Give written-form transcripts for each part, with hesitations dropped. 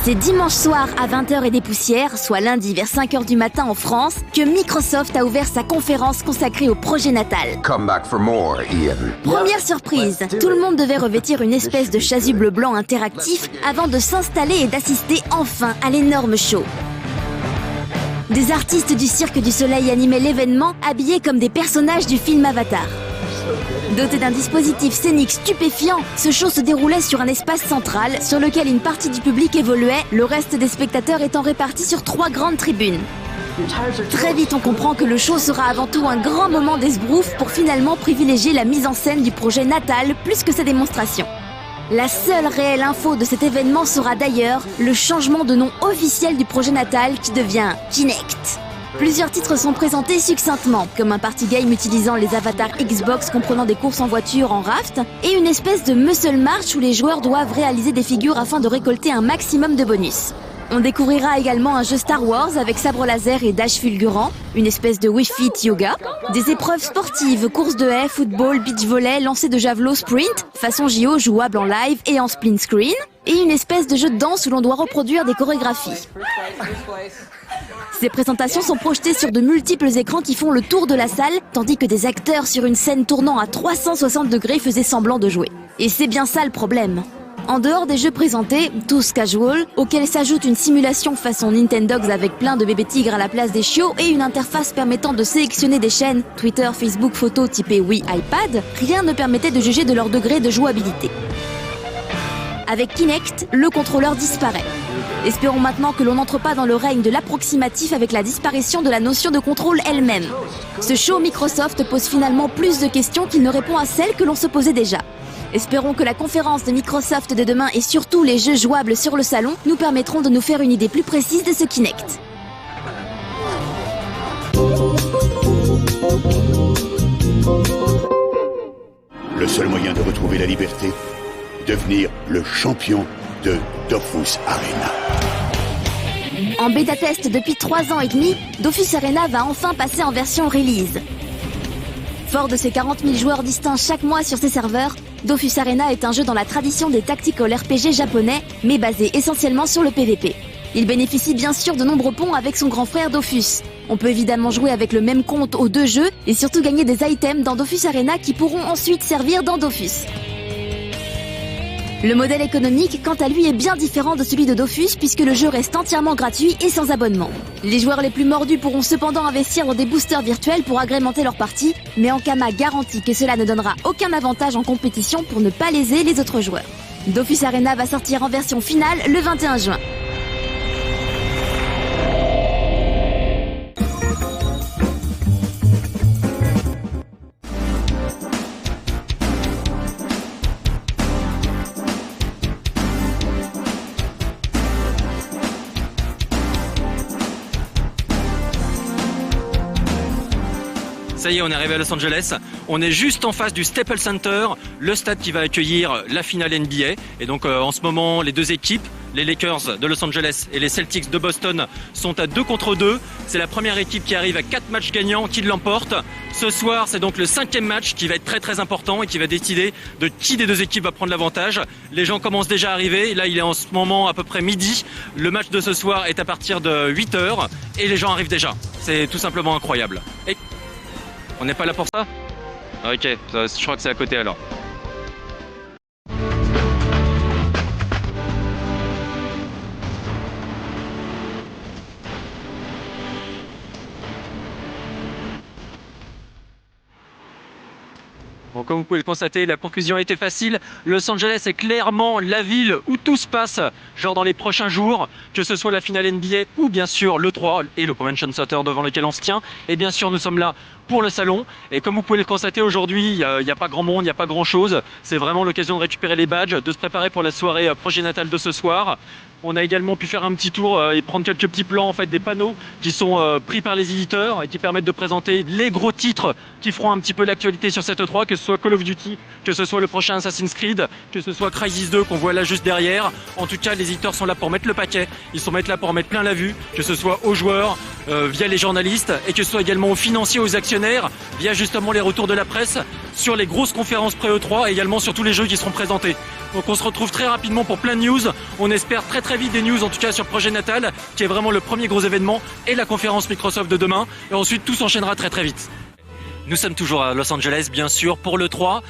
C'est dimanche soir à 20h et des poussières, soit lundi vers 5h du matin en France, que Microsoft a ouvert sa conférence consacrée au projet natal. Come back for more, Ian. Première surprise, tout le monde devait revêtir une espèce de chasuble blanc interactif avant de s'installer et d'assister enfin à l'énorme show. Des artistes du Cirque du Soleil animaient l'événement, habillés comme des personnages du film Avatar. Doté d'un dispositif scénique stupéfiant, ce show se déroulait sur un espace central sur lequel une partie du public évoluait, le reste des spectateurs étant répartis sur 3 grandes tribunes. Très vite, on comprend que le show sera avant tout un grand moment d'esbrouf pour finalement privilégier la mise en scène du projet natal plus que sa démonstration. La seule réelle info de cet événement sera d'ailleurs le changement de nom officiel du projet natal qui devient Kinect. Plusieurs titres sont présentés succinctement, comme un party game utilisant les avatars Xbox comprenant des courses en voiture en raft, et une espèce de muscle march où les joueurs doivent réaliser des figures afin de récolter un maximum de bonus. On découvrira également un jeu Star Wars avec sabre laser et dash fulgurant, une espèce de Wii Fit Yoga, des épreuves sportives, courses de haies, football, beach volley, lancer de javelot sprint, façon JO jouable en live et en split screen, et une espèce de jeu de danse où l'on doit reproduire des chorégraphies. Ces présentations sont projetées sur de multiples écrans qui font le tour de la salle, tandis que des acteurs sur une scène tournant à 360 degrés faisaient semblant de jouer. Et c'est bien ça le problème. En dehors des jeux présentés, tous casual, auxquels s'ajoute une simulation façon Nintendogs avec plein de bébés tigres à la place des chiots et une interface permettant de sélectionner des chaînes Twitter, Facebook, photos typées Wii, iPad, rien ne permettait de juger de leur degré de jouabilité. Avec Kinect, le contrôleur disparaît. Espérons maintenant que l'on n'entre pas dans le règne de l'approximatif avec la disparition de la notion de contrôle elle-même. Ce show Microsoft pose finalement plus de questions qu'il ne répond à celles que l'on se posait déjà. Espérons que la conférence de Microsoft de demain et surtout les jeux jouables sur le salon nous permettront de nous faire une idée plus précise de ce Kinect. Le seul moyen de retrouver la liberté, devenir le champion de Dofus Arena. En bêta-test depuis 3 ans et demi, Dofus Arena va enfin passer en version release. Fort de ses 40 000 joueurs distincts chaque mois sur ses serveurs, Dofus Arena est un jeu dans la tradition des tactical RPG japonais, mais basé essentiellement sur le PVP. Il bénéficie bien sûr de nombreux ponts avec son grand frère Dofus. On peut évidemment jouer avec le même compte aux 2 jeux et surtout gagner des items dans Dofus Arena qui pourront ensuite servir dans Dofus. Le modèle économique, quant à lui, est bien différent de celui de Dofus puisque le jeu reste entièrement gratuit et sans abonnement. Les joueurs les plus mordus pourront cependant investir dans des boosters virtuels pour agrémenter leur partie, mais Ankama garantit que cela ne donnera aucun avantage en compétition pour ne pas léser les autres joueurs. Dofus Arena va sortir en version finale le 21 juin. Ça y est, on est arrivé à Los Angeles. On est juste en face du Staples Center, le stade qui va accueillir la finale NBA. Et donc en ce moment, les 2 équipes, les Lakers de Los Angeles et les Celtics de Boston, sont à 2 contre 2. C'est la première équipe qui arrive à 4 matchs gagnants qui l'emporte. Ce soir, c'est donc le 5e match qui va être très très important et qui va décider de qui des 2 équipes va prendre l'avantage. Les gens commencent déjà à arriver. Là, il est en ce moment à peu près midi. Le match de ce soir est à partir de 8h et les gens arrivent déjà. C'est tout simplement incroyable. Et on n'est pas là pour ça? Ok, je crois que c'est à côté alors. Bon, comme vous pouvez le constater, la conclusion a été facile. Los Angeles est clairement la ville où tout se passe, genre dans les prochains jours, que ce soit la finale NBA ou bien sûr le 3 et le Convention Center devant lequel on se tient. Et bien sûr, nous sommes là pour le salon. Et comme vous pouvez le constater aujourd'hui, il n'y a pas grand monde, il n'y a pas grand chose. C'est vraiment l'occasion de récupérer les badges, de se préparer pour la soirée projet natal de ce soir. On a également pu faire un petit tour et prendre quelques petits plans, en fait, des panneaux qui sont pris par les éditeurs et qui permettent de présenter les gros titres qui feront un petit peu l'actualité sur cette E3, que ce soit Call of Duty, que ce soit le prochain Assassin's Creed, que ce soit Crysis 2 qu'on voit là juste derrière. En tout cas, les éditeurs sont là pour mettre le paquet, ils sont là pour mettre plein la vue, que ce soit aux joueurs, via les journalistes et que ce soit également aux financiers, aux actionnaires, via justement les retours de la presse sur les grosses conférences pré-E3 et également sur tous les jeux qui seront présentés. Donc on se retrouve très rapidement pour plein de news. On espère très vite des news, en tout cas sur Projet Natal, qui est vraiment le premier gros événement, et la conférence Microsoft de demain. Et ensuite tout s'enchaînera très vite. Nous sommes toujours à Los Angeles, bien sûr, pour l'E3.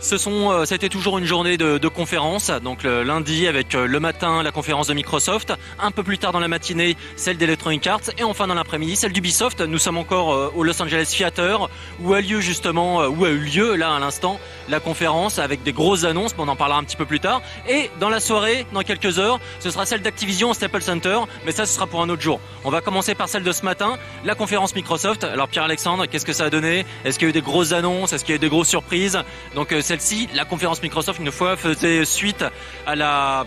C'était toujours une journée de conférences, donc le lundi avec le matin la conférence de Microsoft, un peu plus tard dans la matinée celle d'Electronic Arts et enfin dans l'après-midi celle d'Ubisoft. Nous sommes encore au Los Angeles Theater où a eu lieu là à l'instant la conférence avec des grosses annonces, mais on en parlera un petit peu plus tard. Et dans la soirée, dans quelques heures, ce sera celle d'Activision au Staples Center, mais ça ce sera pour un autre jour. On va commencer par celle de ce matin, la conférence Microsoft. Alors Pierre-Alexandre, qu'est-ce que ça a donné? Est-ce qu'il y a eu des grosses annonces? Est-ce qu'il y a eu des grosses surprises? Donc celle-ci, la conférence Microsoft, une fois faisait suite à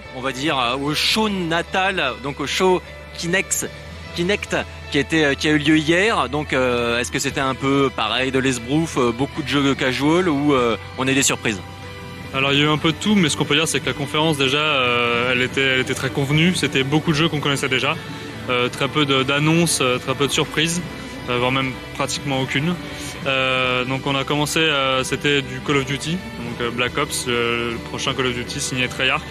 au show natal, donc au show Kinect qui a eu lieu hier. Donc est-ce que c'était un peu pareil de l'esbrouf, beaucoup de jeux casual ou on a eu des surprises? Alors il y a eu un peu de tout, mais ce qu'on peut dire c'est que la conférence déjà elle était très convenue, c'était beaucoup de jeux qu'on connaissait déjà, très peu d'annonces, très peu de surprises, voire même pratiquement aucune. Donc on a commencé, c'était du Call of Duty, donc Black Ops, le prochain Call of Duty signé Treyarch.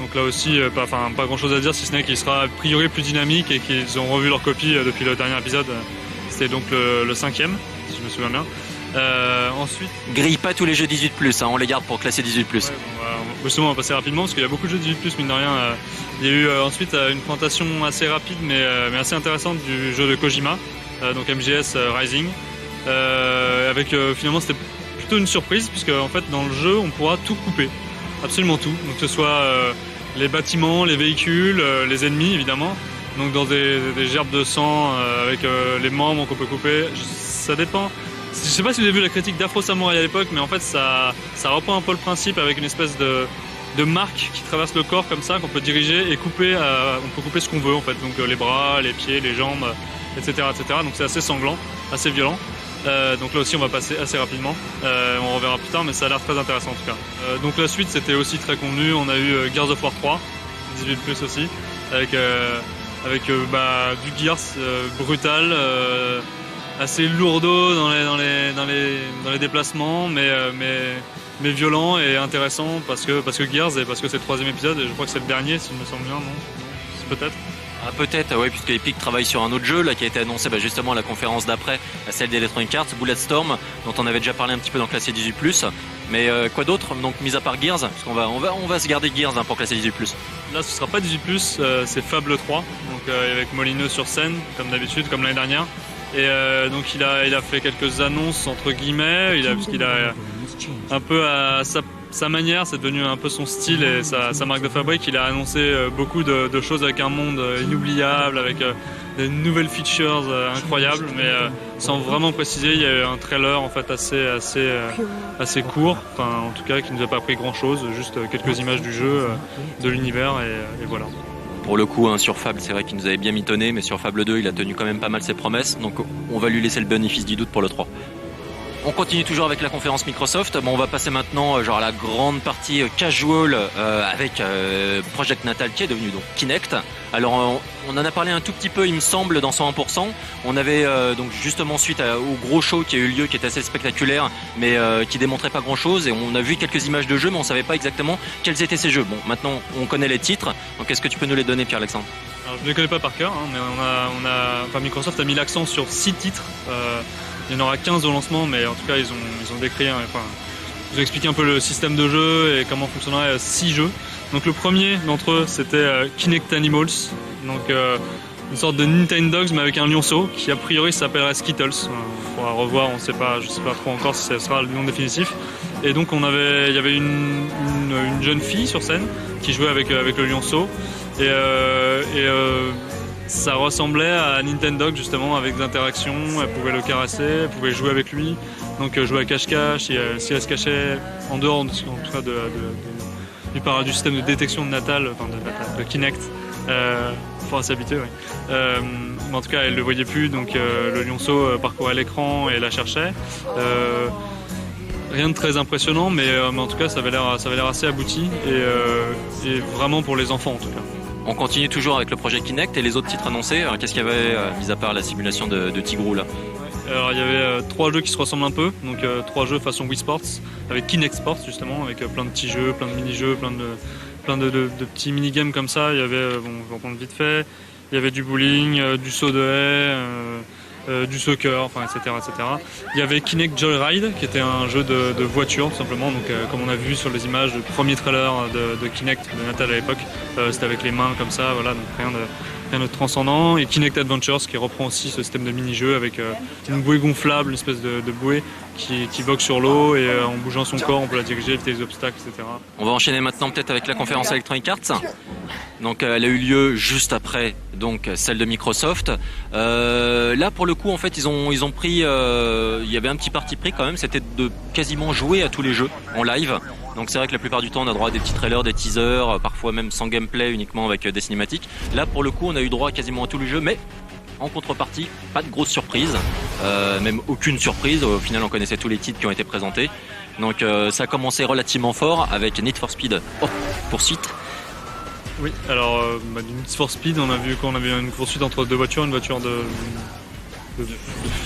Donc là aussi, pas grand chose à dire, si ce n'est qu'il sera a priori plus dynamique et qu'ils ont revu leur copie depuis le dernier épisode. C'était donc le 5e, si je me souviens bien. Ensuite, grille pas tous les jeux 18+, on les garde pour classer 18+. Ouais, justement, on va passer rapidement parce qu'il y a beaucoup de jeux 18+, mine de rien. Il y a eu ensuite une présentation assez rapide mais assez intéressante du jeu de Kojima, donc MGS Rising. Avec finalement c'était plutôt une surprise puisque en fait dans le jeu on pourra tout couper, absolument tout, donc que ce soit les bâtiments, les véhicules, les ennemis évidemment, donc dans des gerbes de sang avec les membres qu'on peut couper, ça dépend. Je sais pas si vous avez vu la critique d'Afro Samurai à l'époque, mais en fait ça reprend un peu le principe avec une espèce de marque qui traverse le corps comme ça qu'on peut diriger et couper, on peut couper ce qu'on veut en fait, donc les bras, les pieds, les jambes, etc. Donc c'est assez sanglant, assez violent. Donc là aussi on va passer assez rapidement, on reverra plus tard, mais ça a l'air très intéressant en tout cas. Donc la suite c'était aussi très convenu, on a eu Gears of War 3, 18+ aussi, avec du Gears brutal, assez lourdeau dans les déplacements, mais violent et intéressant parce que Gears et parce que c'est le 3e épisode et je crois que c'est le dernier s'il me semble bien, non? Peut-être. Ah, peut-être, oui, puisque Epic travaille sur un autre jeu là qui a été annoncé justement à la conférence d'après, celle d'Electronic Arts, Bulletstorm, dont on avait déjà parlé un petit peu dans classé 18+. Mais quoi d'autre, donc mis à part Gears, parce qu'on va se garder Gears pour classer 18+. Là ce sera pas 18+, c'est Fable 3, donc avec Molineux sur scène, comme d'habitude, comme l'année dernière. Et donc il a fait quelques annonces entre guillemets, puisqu'il a un peu à sa manière, c'est devenu un peu son style et sa marque de fabrique. Il a annoncé beaucoup de choses avec un monde inoubliable, avec des nouvelles features incroyables, mais sans vraiment préciser. Il y a eu un trailer en fait assez court, enfin en tout cas qui nous a pas pris grand chose, juste quelques images du jeu, de l'univers et voilà. Pour le coup, sur Fable, c'est vrai qu'il nous avait bien mitonné, mais sur Fable 2, il a tenu quand même pas mal ses promesses, donc on va lui laisser le bénéfice du doute pour le 3. On continue toujours avec la conférence Microsoft. Bon, on va passer maintenant à la grande partie casual avec Project Natal qui est devenu donc Kinect. Alors on en a parlé un tout petit peu il me semble dans 101%. On avait donc justement suite au gros show qui a eu lieu, qui était assez spectaculaire mais qui démontrait pas grand chose, et on a vu quelques images de jeux mais on savait pas exactement quels étaient ces jeux. Bon, maintenant on connaît les titres, donc est-ce que tu peux nous les donner, Pierre-Alexandre? Alors, je ne les connais pas par cœur, mais Microsoft a mis l'accent sur 6 titres. Il y en aura 15 au lancement, mais en tout cas ils ont décrit, ils ont expliqué un peu le système de jeu et comment fonctionnerait 6 jeux. Donc le premier d'entre eux c'était Kinect Animals, donc une sorte de Nintendogs mais avec un lionceau qui a priori s'appellerait Skittles. Il faudra revoir, je sais pas trop encore si ce sera le nom définitif. Et donc il y avait une jeune fille sur scène qui jouait avec le lionceau et ça ressemblait à Nintendog justement, avec des interactions, elle pouvait le caresser, elle pouvait jouer avec lui, donc jouer à cache-cache, si elle se cachait en dehors en tout cas du système de détection de Natal, de Kinect, il faudra s'habituer, oui. Mais en tout cas elle le voyait plus, donc le lionceau parcourait l'écran et la cherchait. Rien de très impressionnant, mais en tout cas ça avait l'air assez abouti et vraiment pour les enfants en tout cas. On continue toujours avec le projet Kinect et les autres titres annoncés. Qu'est-ce qu'il y avait, mis à part la simulation de Tigrou là? Alors il y avait 3 jeux qui se ressemblent un peu, donc 3 jeux façon Wii Sports, avec Kinect Sports justement, avec plein de petits jeux, plein de mini-jeux, plein de petits mini-games comme ça. Il y avait, bon, je vais en prendre vite fait, il y avait du bowling, du saut de haie, du soccer, enfin, etc., etc. Il y avait Kinect Joyride, qui était un jeu de voiture tout simplement, donc comme on a vu sur les images, le premier trailer de Kinect de Natal à l'époque, c'était avec les mains comme ça, voilà, donc rien de transcendant. Et Kinect Adventures qui reprend aussi ce système de mini-jeu avec une bouée gonflable, une espèce de bouée qui vogue sur l'eau et en bougeant son corps on peut la diriger, éviter les obstacles, etc. On va enchaîner maintenant peut-être avec la conférence Electronic Arts. Donc elle a eu lieu juste après donc celle de Microsoft. Là pour le coup en fait ils ont pris, il y avait un petit parti pris quand même, c'était de quasiment jouer à tous les jeux en live. Donc c'est vrai que la plupart du temps on a droit à des petits trailers, des teasers, parfois même sans gameplay, uniquement avec des cinématiques. Là pour le coup on a eu droit quasiment à tous les jeux, mais en contrepartie, pas de grosse surprise, même aucune surprise. Au final on connaissait tous les titres qui ont été présentés. Donc ça a commencé relativement fort avec Need for Speed poursuite. Oui, alors du Need for Speed on a vu qu'on avait une poursuite entre 2 voitures, une voiture de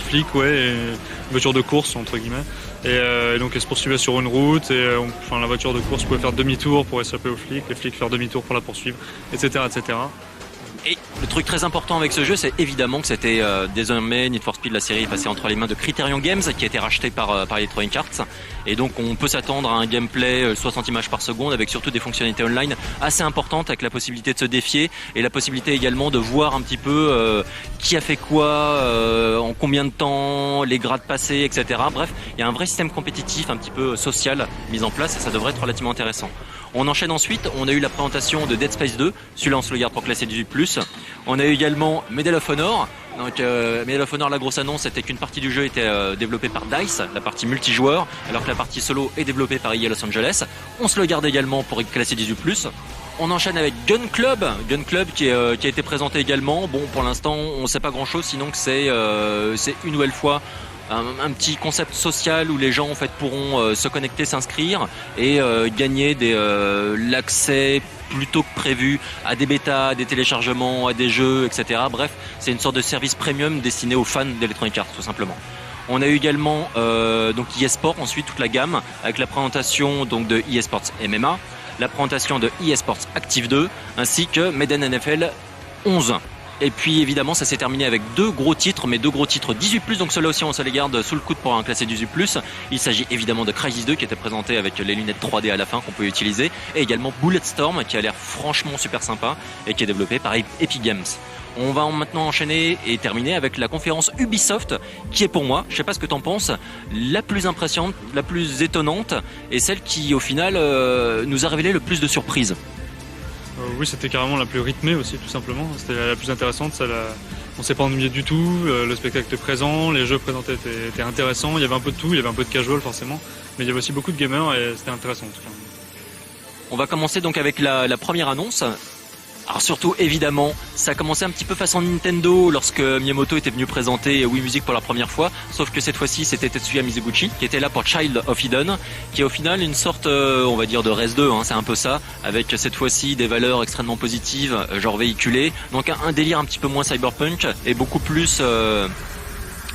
flic, ouais, et une voiture de course entre guillemets. Et donc elle se poursuivait sur une route et la voiture de course pouvait faire demi-tour pour échapper aux flics, les flics faire demi-tour pour la poursuivre, etc., etc. Et le truc très important avec ce jeu, c'est évidemment que c'était désormais Need for Speed, la série est passée entre les mains de Criterion Games, qui a été racheté par Electronic Arts. Et donc on peut s'attendre à un gameplay 60 images par seconde, avec surtout des fonctionnalités online assez importantes, avec la possibilité de se défier et la possibilité également de voir un petit peu qui a fait quoi, en combien de temps, les grades passés, etc. Bref, il y a un vrai système compétitif, un petit peu social mis en place et ça devrait être relativement intéressant. On enchaîne ensuite, on a eu la présentation de Dead Space 2, celui-là on se le garde pour classé 18+. On a eu également Medal of Honor. Donc Medal of Honor, la grosse annonce c'était qu'une partie du jeu était développée par DICE, la partie multijoueur, alors que la partie solo est développée par EA Los Angeles. On se le garde également pour classé 18+. On enchaîne avec Gun Club qui a été présenté également. Bon, pour l'instant on sait pas grand-chose, sinon que c'est une nouvelle fois un petit concept social où les gens en fait pourront se connecter, s'inscrire et gagner l'accès plutôt que prévu à des bêtas, à des téléchargements, à des jeux, etc. Bref, c'est une sorte de service premium destiné aux fans d'Electronic Arts tout simplement. On a eu également donc eSport, ensuite toute la gamme avec la présentation donc de eSports MMA, la présentation de eSports Active 2 ainsi que Madden NFL 11. Et puis évidemment ça s'est terminé avec 2 gros titres, mais 2 gros titres 18+, donc ceux-là aussi on se les garde sous le coude pour un classé 18+. Il s'agit évidemment de Crysis 2 qui était présenté avec les lunettes 3D à la fin qu'on peut utiliser, et également Bulletstorm qui a l'air franchement super sympa et qui est développé par Epic Games. On va maintenant enchaîner et terminer avec la conférence Ubisoft qui est pour moi, je sais pas ce que t'en penses, la plus impressionnante, la plus étonnante et celle qui au final nous a révélé le plus de surprises. Oui, c'était carrément la plus rythmée aussi, tout simplement. C'était la plus intéressante. On s'est pas ennuyé du tout. Le spectacle était présent, les jeux présentés étaient intéressants. Il y avait un peu de tout, il y avait un peu de casual forcément, mais il y avait aussi beaucoup de gamers et c'était intéressant en tout cas. On va commencer donc avec la première annonce. Alors surtout évidemment, ça a commencé un petit peu façon Nintendo lorsque Miyamoto était venu présenter Wii Music pour la première fois, sauf que cette fois-ci c'était Tetsuya Mizuguchi qui était là pour Child of Eden, qui est au final une sorte, on va dire de Rez 2, c'est un peu ça, avec cette fois-ci des valeurs extrêmement positives, genre véhiculées, donc un délire un petit peu moins cyberpunk et beaucoup plus...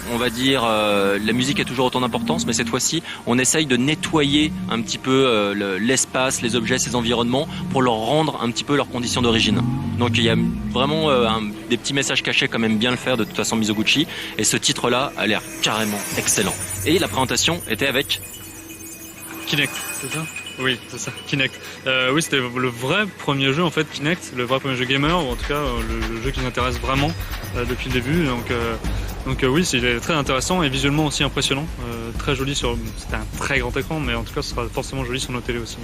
on va dire la musique a toujours autant d'importance, mais cette fois-ci on essaye de nettoyer un petit peu l'espace, les objets, ces environnements pour leur rendre un petit peu leurs conditions d'origine. Donc il y a vraiment des petits messages cachés quand même bien le faire de toute façon Mizoguchi, et ce titre-là a l'air carrément excellent. Et la présentation était avec Kinect, c'est ça ? Oui, c'est ça, Kinect. Oui, c'était le vrai premier jeu en fait, Kinect, le vrai premier jeu gamer, ou en tout cas le jeu qui nous intéresse vraiment depuis le début. Donc oui, c'est très intéressant et visuellement aussi impressionnant. Très joli c'était un très grand écran, mais en tout cas ce sera forcément joli sur nos télés aussi.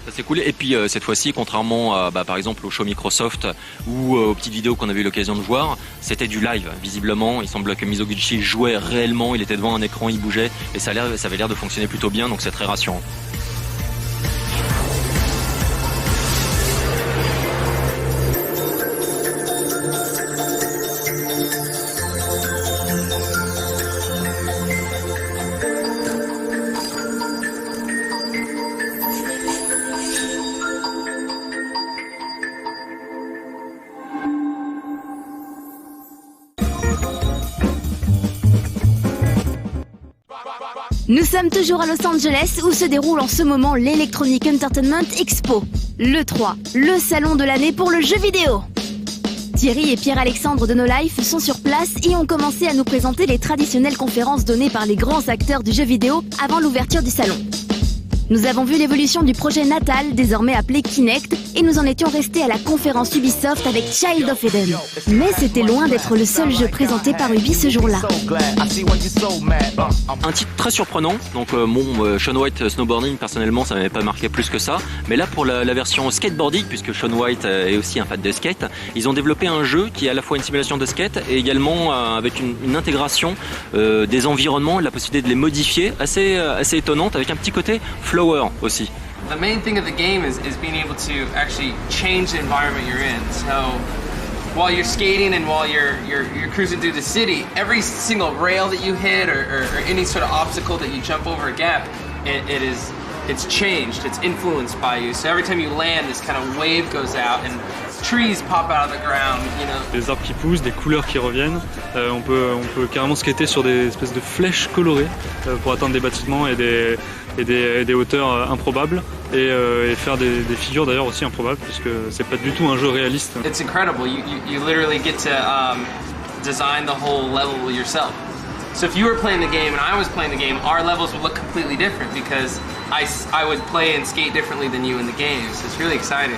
Ça c'est cool. Et puis cette fois-ci, contrairement à par exemple au show Microsoft ou aux petites vidéos qu'on avait eu l'occasion de voir, c'était du live. Visiblement, il semble que Mizoguchi jouait réellement, il était devant un écran, il bougeait et ça avait l'air de fonctionner plutôt bien, donc c'est très rassurant. Nous sommes toujours à Los Angeles où se déroule en ce moment l'Electronic Entertainment Expo, l'E3, le salon de l'année pour le jeu vidéo. Thierry et Pierre-Alexandre de No Life sont sur place et ont commencé à nous présenter les traditionnelles conférences données par les grands acteurs du jeu vidéo avant l'ouverture du salon. Nous avons vu l'évolution du projet Natal, désormais appelé Kinect, et nous en étions restés à la conférence Ubisoft avec Child of Eden. Mais c'était loin d'être le seul jeu présenté par Ubi ce jour-là. Un titre très surprenant, donc Shaun White Snowboarding, personnellement ça m'avait pas marqué plus que ça, mais là pour la version skateboarding, puisque Shaun White est aussi un fan de skate, ils ont développé un jeu qui est à la fois une simulation de skate et également avec une intégration des environnements, la possibilité de les modifier, assez étonnante, avec un petit côté Flower aussi. The main thing of the game is being able to actually change the environment you're in. So while you're skating and while you're cruising through the city, every single rail that you hit or any sort of obstacle that you jump over a gap, it's changed, it's influenced by you. So every time you land, this kind of wave goes out and trees pop out of the ground, you know. Des arbres qui poussent, des couleurs qui reviennent. On peut carrément skater sur des espèces de flèches colorées pour atteindre des bâtiments et des hauteurs improbables et faire des figures d'ailleurs aussi improbables puisque c'est pas du tout un jeu réaliste. It's incredible. You literally get to design the whole level yourself. So if you were playing the game and I was playing the game, our levels would look completely different because I would play and skate differently than you in the game. So it's really exciting.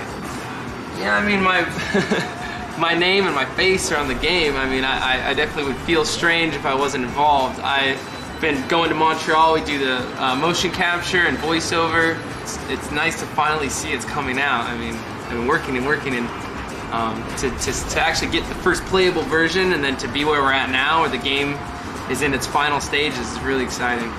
Yeah, I mean my name and my face are on the game. I mean, I definitely would feel strange if I wasn't involved. I've been going to Montreal. We do the motion capture and voiceover. It's nice to finally see it's coming out. I mean, I've been working and to actually get the first playable version and then to be where we're at now, where the game is in its final stages, is really exciting.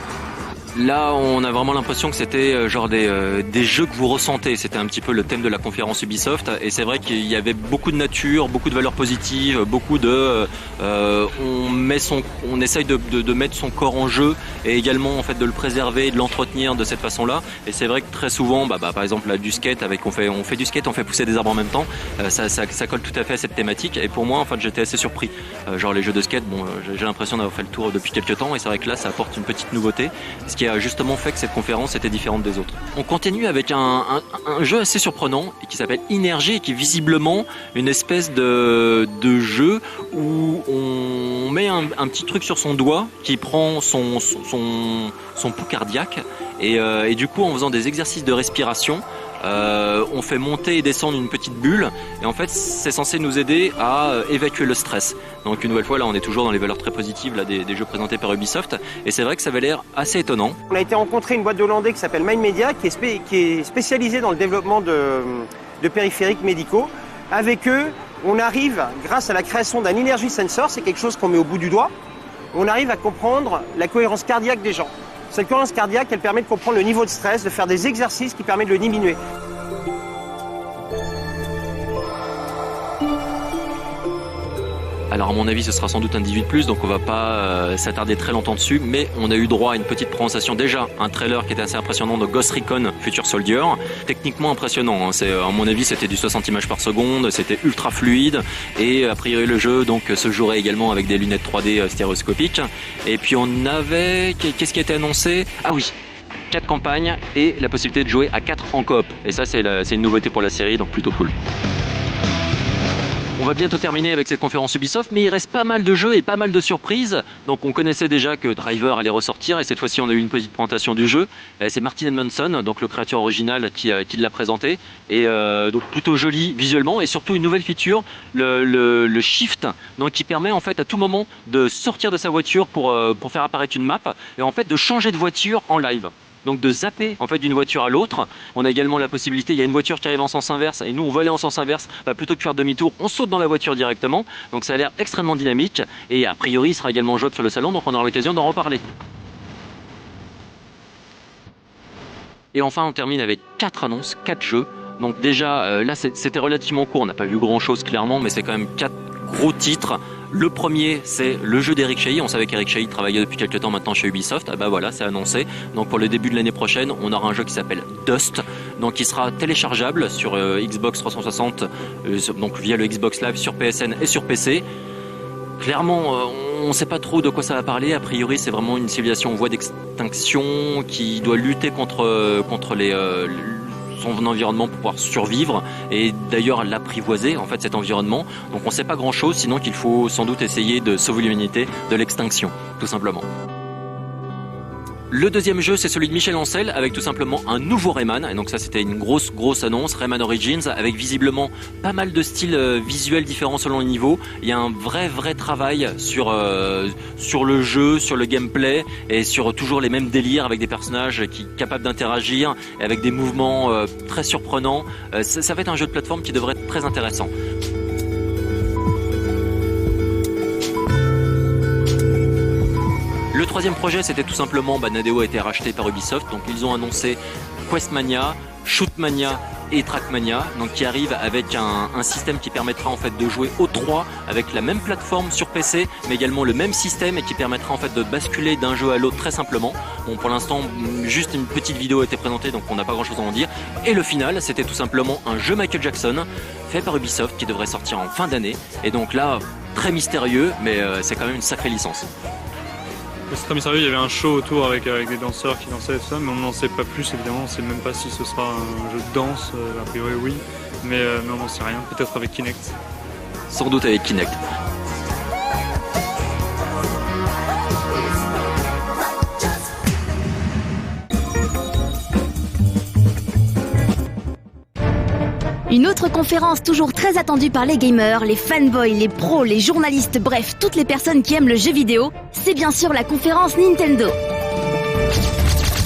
Là, on a vraiment l'impression que c'était genre des jeux que vous ressentez. C'était un petit peu le thème de la conférence Ubisoft. Et c'est vrai qu'il y avait beaucoup de nature, beaucoup de valeurs positives, beaucoup de... on essaye de mettre son corps en jeu et également en fait de le préserver et de l'entretenir de cette façon-là. Et c'est vrai que très souvent, par exemple là, du skate, on fait du skate, on fait pousser des arbres en même temps. Ça colle tout à fait à cette thématique. Et pour moi, en fait, j'étais assez surpris. Genre les jeux de skate, j'ai l'impression d'avoir fait le tour depuis quelques temps. Et c'est vrai que là, ça apporte une petite nouveauté. Qui a justement fait que cette conférence était différente des autres. On continue avec un jeu assez surprenant qui s'appelle Inergy et qui est visiblement une espèce de jeu où on met un petit truc sur son doigt qui prend son pouls cardiaque et du coup en faisant des exercices de respiration on fait monter et descendre une petite bulle et en fait c'est censé nous aider à évacuer le stress. Donc une nouvelle fois là on est toujours dans les valeurs très positives là, des jeux présentés par Ubisoft et c'est vrai que ça avait l'air assez étonnant. On a été rencontrer une boîte d'Hollandais qui s'appelle Mind Media qui est spécialisée dans le développement de périphériques médicaux. Avec eux on arrive grâce à la création d'un Energy Sensor, c'est quelque chose qu'on met au bout du doigt, on arrive à comprendre la cohérence cardiaque des gens. Cette cohérence cardiaque, elle permet de comprendre le niveau de stress, de faire des exercices qui permettent de le diminuer. Alors à mon avis ce sera sans doute un 18+, donc on va pas s'attarder très longtemps dessus, mais on a eu droit à une petite présentation déjà, un trailer qui était assez impressionnant de Ghost Recon Future Soldier, techniquement impressionnant, hein. À mon avis c'était du 60 images par seconde, c'était ultra fluide et a priori le jeu donc se jouerait également avec des lunettes 3D stéréoscopiques. Et puis on avait, qu'est-ce qui a été annoncé ? Ah oui, 4 campagnes et la possibilité de jouer à 4 en coop, et ça c'est une nouveauté pour la série, donc plutôt cool. On va bientôt terminer avec cette conférence Ubisoft, mais il reste pas mal de jeux et pas mal de surprises. Donc on connaissait déjà que Driver allait ressortir et cette fois-ci on a eu une petite présentation du jeu. C'est Martin Edmondson, donc le créateur original qui l'a présenté. Et donc plutôt joli visuellement et surtout une nouvelle feature, le Shift, donc qui permet en fait à tout moment de sortir de sa voiture pour faire apparaître une map et en fait de changer de voiture en live. Donc de zapper en fait d'une voiture à l'autre. On a également la possibilité, il y a une voiture qui arrive en sens inverse et nous on veut aller en sens inverse, plutôt que de faire demi-tour, on saute dans la voiture directement. Donc ça a l'air extrêmement dynamique et a priori il sera également jouable sur le salon, donc on aura l'occasion d'en reparler. Et enfin on termine avec 4 annonces, 4 jeux. Donc déjà là c'était relativement court, on n'a pas vu grand chose clairement, mais c'est quand même 4 gros titres. Le premier, c'est le jeu d'Eric Chahi. On savait qu'Eric Chahi travaillait depuis quelques temps maintenant chez Ubisoft. Voilà, c'est annoncé. Donc pour le début de l'année prochaine, on aura un jeu qui s'appelle Dust, donc qui sera téléchargeable sur Xbox 360, donc via le Xbox Live sur PSN et sur PC. Clairement, on ne sait pas trop de quoi ça va parler. A priori, c'est vraiment une civilisation en voie d'extinction qui doit lutter contre son environnement pour pouvoir survivre et d'ailleurs l'apprivoiser en fait cet environnement. Donc on ne sait pas grand chose, sinon qu'il faut sans doute essayer de sauver l'humanité de l'extinction, tout simplement. Le deuxième jeu, c'est celui de Michel Ancel avec tout simplement un nouveau Rayman. Et donc ça, c'était une grosse annonce, Rayman Origins, avec visiblement pas mal de styles visuels différents selon les niveaux. Il y a un vrai travail sur le jeu, sur le gameplay et sur toujours les mêmes délires avec des personnages capables d'interagir et avec des mouvements très surprenants. Ça va être un jeu de plateforme qui devrait être très intéressant. Le troisième projet, c'était tout simplement, Nadeo a été racheté par Ubisoft, donc ils ont annoncé Questmania, Shootmania et Trackmania, donc qui arrivent avec un système qui permettra en fait de jouer aux 3 avec la même plateforme sur PC, mais également le même système et qui permettra en fait de basculer d'un jeu à l'autre très simplement. Bon, pour l'instant, juste une petite vidéo a été présentée, donc on n'a pas grand chose à en dire. Et le final, c'était tout simplement un jeu Michael Jackson fait par Ubisoft qui devrait sortir en fin d'année. Et donc là, très mystérieux, mais c'est quand même une sacrée licence. C'est très mystérieux, il y avait un show autour avec des danseurs qui dansaient et tout ça, mais on n'en sait pas plus évidemment, on ne sait même pas si ce sera un jeu de danse, a priori oui, mais on n'en sait rien, peut-être avec Kinect. Sans doute avec Kinect. Une autre conférence toujours très attendue par les gamers, les fanboys, les pros, les journalistes, bref, toutes les personnes qui aiment le jeu vidéo, c'est bien sûr la conférence Nintendo.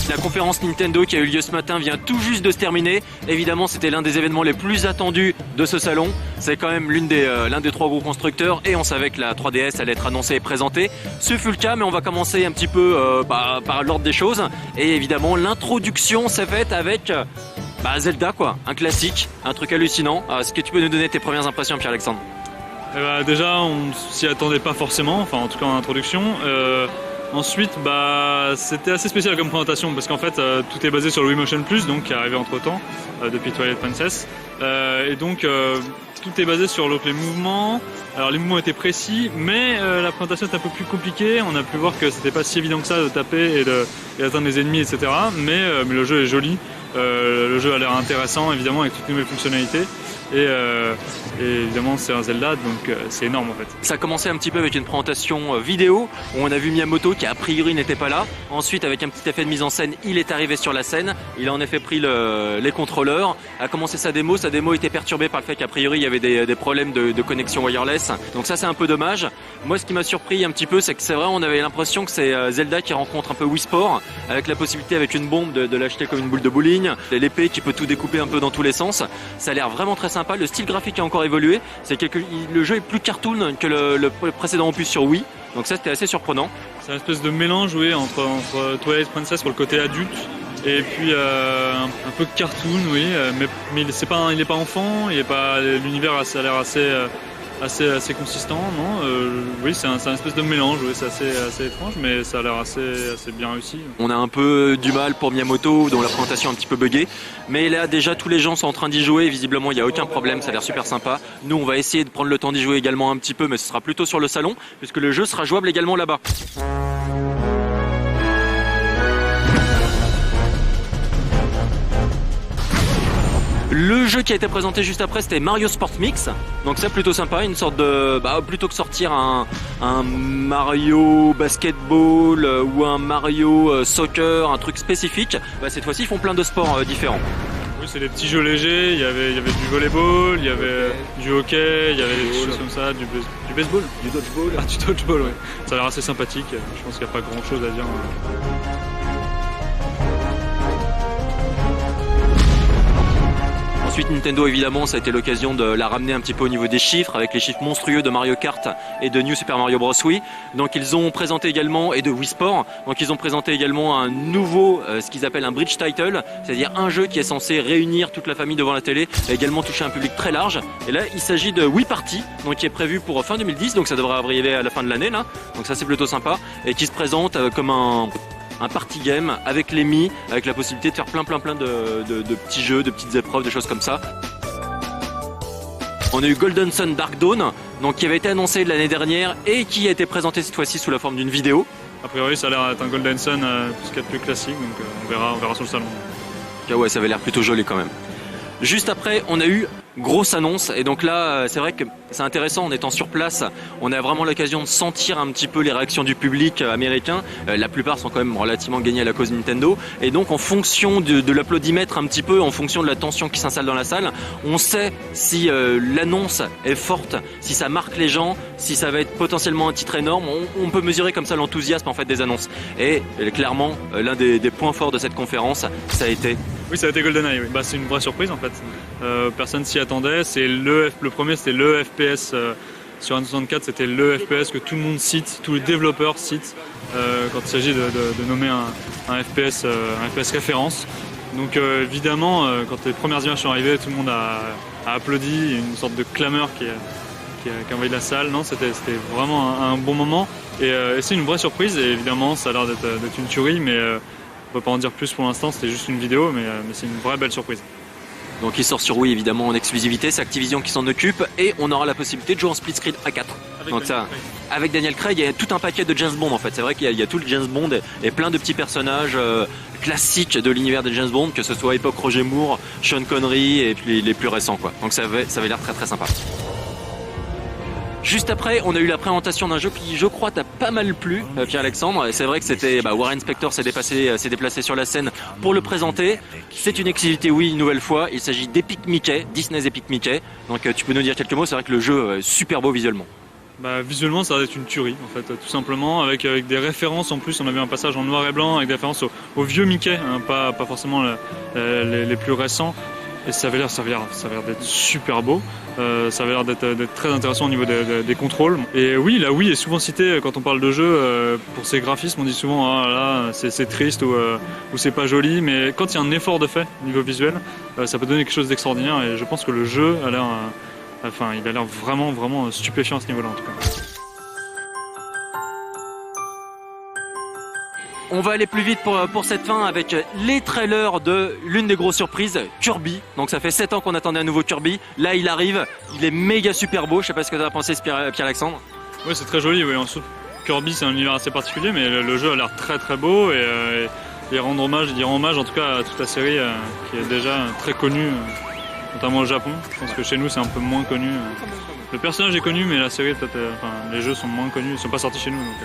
La conférence Nintendo qui a eu lieu ce matin vient tout juste de se terminer. Évidemment, c'était l'un des événements les plus attendus de ce salon. C'est quand même l'un des 3 gros constructeurs et on savait que la 3DS allait être annoncée et présentée. Ce fut le cas, mais on va commencer un petit peu par l'ordre des choses. Et évidemment, l'introduction s'est faite avec Zelda, quoi, un classique, un truc hallucinant. Est-ce que tu peux nous donner tes premières impressions, Pierre-Alexandre ? Déjà, on s'y attendait pas forcément, enfin en tout cas en introduction. Ensuite, c'était assez spécial comme présentation parce qu'en fait, tout est basé sur le Wii Motion Plus, donc qui est arrivé entre temps depuis Twilight Princess, et donc tout est basé sur les mouvements. Alors les mouvements étaient précis, mais la présentation est un peu plus compliquée. On a pu voir que c'était pas si évident que ça de taper et d'atteindre les ennemis, etc. Mais le jeu est joli. Le jeu a l'air intéressant, évidemment, avec toutes les nouvelles fonctionnalités. Et évidemment, c'est un Zelda, donc c'est énorme en fait. Ça a commencé un petit peu avec une présentation vidéo où on a vu Miyamoto qui a priori n'était pas là. Ensuite, avec un petit effet de mise en scène, il est arrivé sur la scène. Il a en effet pris les contrôleurs, a commencé sa démo. Sa démo était perturbée par le fait qu'a priori il y avait des problèmes de connexion wireless. Donc ça, c'est un peu dommage. Moi, ce qui m'a surpris un petit peu, c'est que c'est vrai, on avait l'impression que c'est Zelda qui rencontre un peu Wii Sport, avec la possibilité avec une bombe de l'acheter comme une boule de bowling, l'épée qui peut tout découper un peu dans tous les sens. Ça a l'air vraiment très sympa. Le style graphique a encore évolué. Le jeu est plus cartoon que le précédent opus sur Wii. Donc ça, c'était assez surprenant. C'est une espèce de mélange, oui, entre Twilight Princess pour le côté adulte et puis un peu cartoon, oui. Mais il n'est pas enfant. L'univers a l'air assez consistant, non oui, c'est un espèce de mélange, oui, c'est assez étrange, mais ça a l'air assez bien réussi. On a un peu du mal pour Miyamoto, dont la présentation est un petit peu buggée, mais là déjà tous les gens sont en train d'y jouer, visiblement il n'y a aucun problème, ça a l'air super sympa. Nous on va essayer de prendre le temps d'y jouer également un petit peu, mais ce sera plutôt sur le salon, puisque le jeu sera jouable également là-bas. Le jeu qui a été présenté juste après, c'était Mario Sport Mix. Donc c'est plutôt sympa, une sorte de... plutôt que sortir un Mario Basketball ou un Mario Soccer, un truc spécifique, cette fois-ci ils font plein de sports différents. Oui, c'est des petits jeux légers, il y avait du volleyball, il y avait du hockey, il y avait des choses comme ça, du baseball. Du dodgeball. Ah, du dodgeball, oui. Ça a l'air assez sympathique, je pense qu'il n'y a pas grand-chose à dire. Ensuite, Nintendo, évidemment, ça a été l'occasion de la ramener un petit peu au niveau des chiffres, avec les chiffres monstrueux de Mario Kart et de New Super Mario Bros. Wii. Donc, ils ont présenté également, et de Wii Sport, donc ils ont présenté également un nouveau, ce qu'ils appellent un bridge title, c'est-à-dire un jeu qui est censé réunir toute la famille devant la télé, et également toucher un public très large. Et là, il s'agit de Wii Party, donc qui est prévu pour fin 2010, donc ça devrait arriver à la fin de l'année, là. Donc ça, c'est plutôt sympa, et qui se présente comme un party game avec les Mii, avec la possibilité de faire plein de petits jeux, de petites épreuves, des choses comme ça. On a eu Golden Sun Dark Dawn, donc qui avait été annoncé l'année dernière et qui a été présenté cette fois-ci sous la forme d'une vidéo. A priori, ça a l'air d'être un Golden Sun, tout ce qu'il y a de plus classique, donc on verra sur le salon. Ah ouais, ça avait l'air plutôt joli quand même. Juste après, on a eu grosse annonce et donc là, c'est vrai que c'est intéressant en étant sur place. On a vraiment l'occasion de sentir un petit peu les réactions du public américain. La plupart sont quand même relativement gagnés à la cause Nintendo et donc en fonction de l'applaudimètre un petit peu, en fonction de la tension qui s'installe dans la salle, on sait si l'annonce est forte, si ça marque les gens, si ça va être potentiellement un titre énorme. On peut mesurer comme ça l'enthousiasme en fait des annonces. Et clairement, l'un des points forts de cette conférence, ça a été... Oui, ça a été GoldenEye. Oui. C'est une vraie surprise en fait. Personne s'y attendait. C'est le premier, c'était le FPS sur N64. C'était le FPS que tout le monde cite, tous les développeurs citent quand il s'agit de nommer un FPS référence. Donc évidemment, quand les premières images sont arrivées, tout le monde a applaudi. Une sorte de clameur qui a envahi la salle. Non, c'était vraiment un bon moment. Et c'est une vraie surprise. Et évidemment, ça a l'air d'être une tuerie, mais on peut pas en dire plus pour l'instant, c'était juste une vidéo, mais c'est une vraie belle surprise. Donc il sort sur Wii évidemment en exclusivité, c'est Activision qui s'en occupe et on aura la possibilité de jouer en split screen à 4. Avec Daniel Craig, il y a tout un paquet de James Bond en fait. C'est vrai qu'il y a tout le James Bond et plein de petits personnages classiques de l'univers de James Bond, que ce soit époque Roger Moore, Sean Connery et puis les plus récents quoi. Donc ça avait l'air très très sympa. Juste après, on a eu la présentation d'un jeu qui, je crois, t'a pas mal plu, Pierre-Alexandre. Et c'est vrai que c'était Warren Spector s'est déplacé sur la scène pour le présenter. C'est une exclusivité, oui, une nouvelle fois. Il s'agit d'Epic Mickey, Disney's Epic Mickey. Donc tu peux nous dire quelques mots. C'est vrai que le jeu est super beau visuellement. Visuellement, ça va être une tuerie, en fait, tout simplement, avec des références en plus. On a vu un passage en noir et blanc avec des références au vieux Mickey, hein, pas forcément les plus récents. Et ça avait l'air d'être super beau. Ça avait l'air d'être très intéressant au niveau des contrôles. Et oui, la Wii est souvent citée quand on parle de jeu pour ses graphismes. On dit souvent là c'est triste ou c'est pas joli, mais quand il y a un effort de fait au niveau visuel, ça peut donner quelque chose d'extraordinaire. Et je pense que le jeu a l'air, il a l'air vraiment stupéfiant à ce niveau-là en tout cas. On va aller plus vite pour cette fin avec les trailers de l'une des grosses surprises, Kirby. Donc ça fait 7 ans qu'on attendait un nouveau Kirby. Là il arrive, il est méga super beau. Je sais pas ce que tu as pensé Pierre-Alexandre. Oui, c'est très joli. Oui. Ensuite, Kirby c'est un univers assez particulier, mais le jeu a l'air très très beau et rendre hommage en tout cas à toute la série qui est déjà très connue, notamment au Japon. Je pense que chez nous c'est un peu moins connu. Le personnage est connu, mais la série peut-être, les jeux sont moins connus, ils sont pas sortis chez nous. Donc,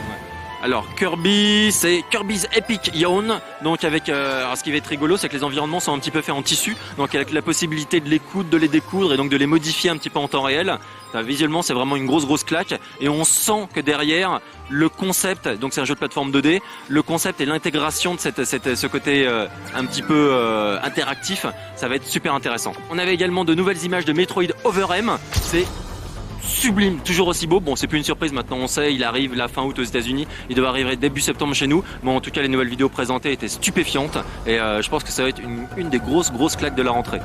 Alors Kirby, c'est Kirby's Epic Yarn. Donc avec, alors ce qui va être rigolo, c'est que les environnements sont un petit peu faits en tissu, donc avec la possibilité de les coudre, de les découdre et donc de les modifier un petit peu en temps réel. Enfin, visuellement, c'est vraiment une grosse claque et on sent que derrière le concept, donc c'est un jeu de plateforme 2D, le concept et l'intégration de ce côté un petit peu interactif, ça va être super intéressant. On avait également de nouvelles images de Metroid Other M. C'est sublime, toujours aussi beau. Bon, c'est plus une surprise maintenant, on sait, il arrive la fin août aux États-Unis, il devrait arriver début septembre chez nous. Bon, en tout cas, les nouvelles vidéos présentées étaient stupéfiantes et je pense que ça va être une des grosses claques de la rentrée.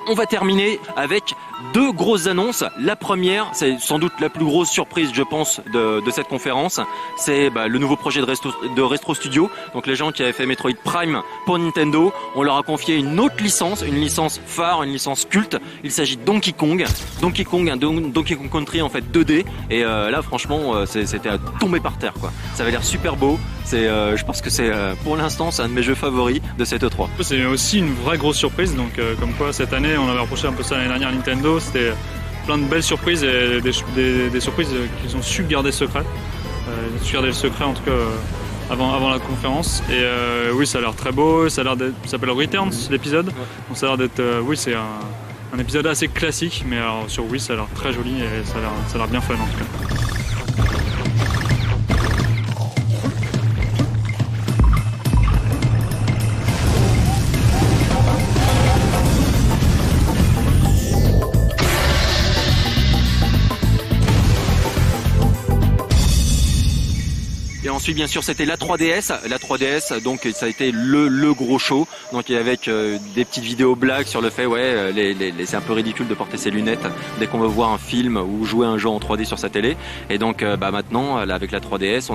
On va terminer avec deux grosses annonces. La première, c'est sans doute la plus grosse surprise, je pense, de cette conférence. C'est le nouveau projet de Retro Studio. Donc les gens qui avaient fait Metroid Prime pour Nintendo, on leur a confié une autre licence, une licence phare, une licence culte. Il s'agit de Donkey Kong. Donkey Kong, un Donkey Kong Country en fait 2D. Et là, franchement, c'était à tomber par terre, quoi. Ça avait l'air super beau. Je pense que c'est pour l'instant c'est un de mes jeux favoris de cette E3. C'est aussi une vraie grosse surprise, donc comme quoi cette année on avait reproché un peu ça l'année dernière à Nintendo, c'était plein de belles surprises et des surprises qu'ils ont su garder secret. Ils ont su garder le secret en tout cas avant la conférence. Et oui, ça a l'air très beau, ça s'appelle Returns l'épisode. Ouais. Donc ça a l'air d'être, oui, c'est un épisode assez classique, mais alors sur Wii ça a l'air très joli et ça a l'air bien fun en tout cas. ensuite bien sûr c'était la 3DS. La 3DS donc ça a été le gros show. Donc avec des petites vidéos blagues sur le fait c'est un peu ridicule de porter ses lunettes dès qu'on veut voir un film ou jouer un jeu en 3D sur sa télé. Et donc maintenant là, avec la 3DS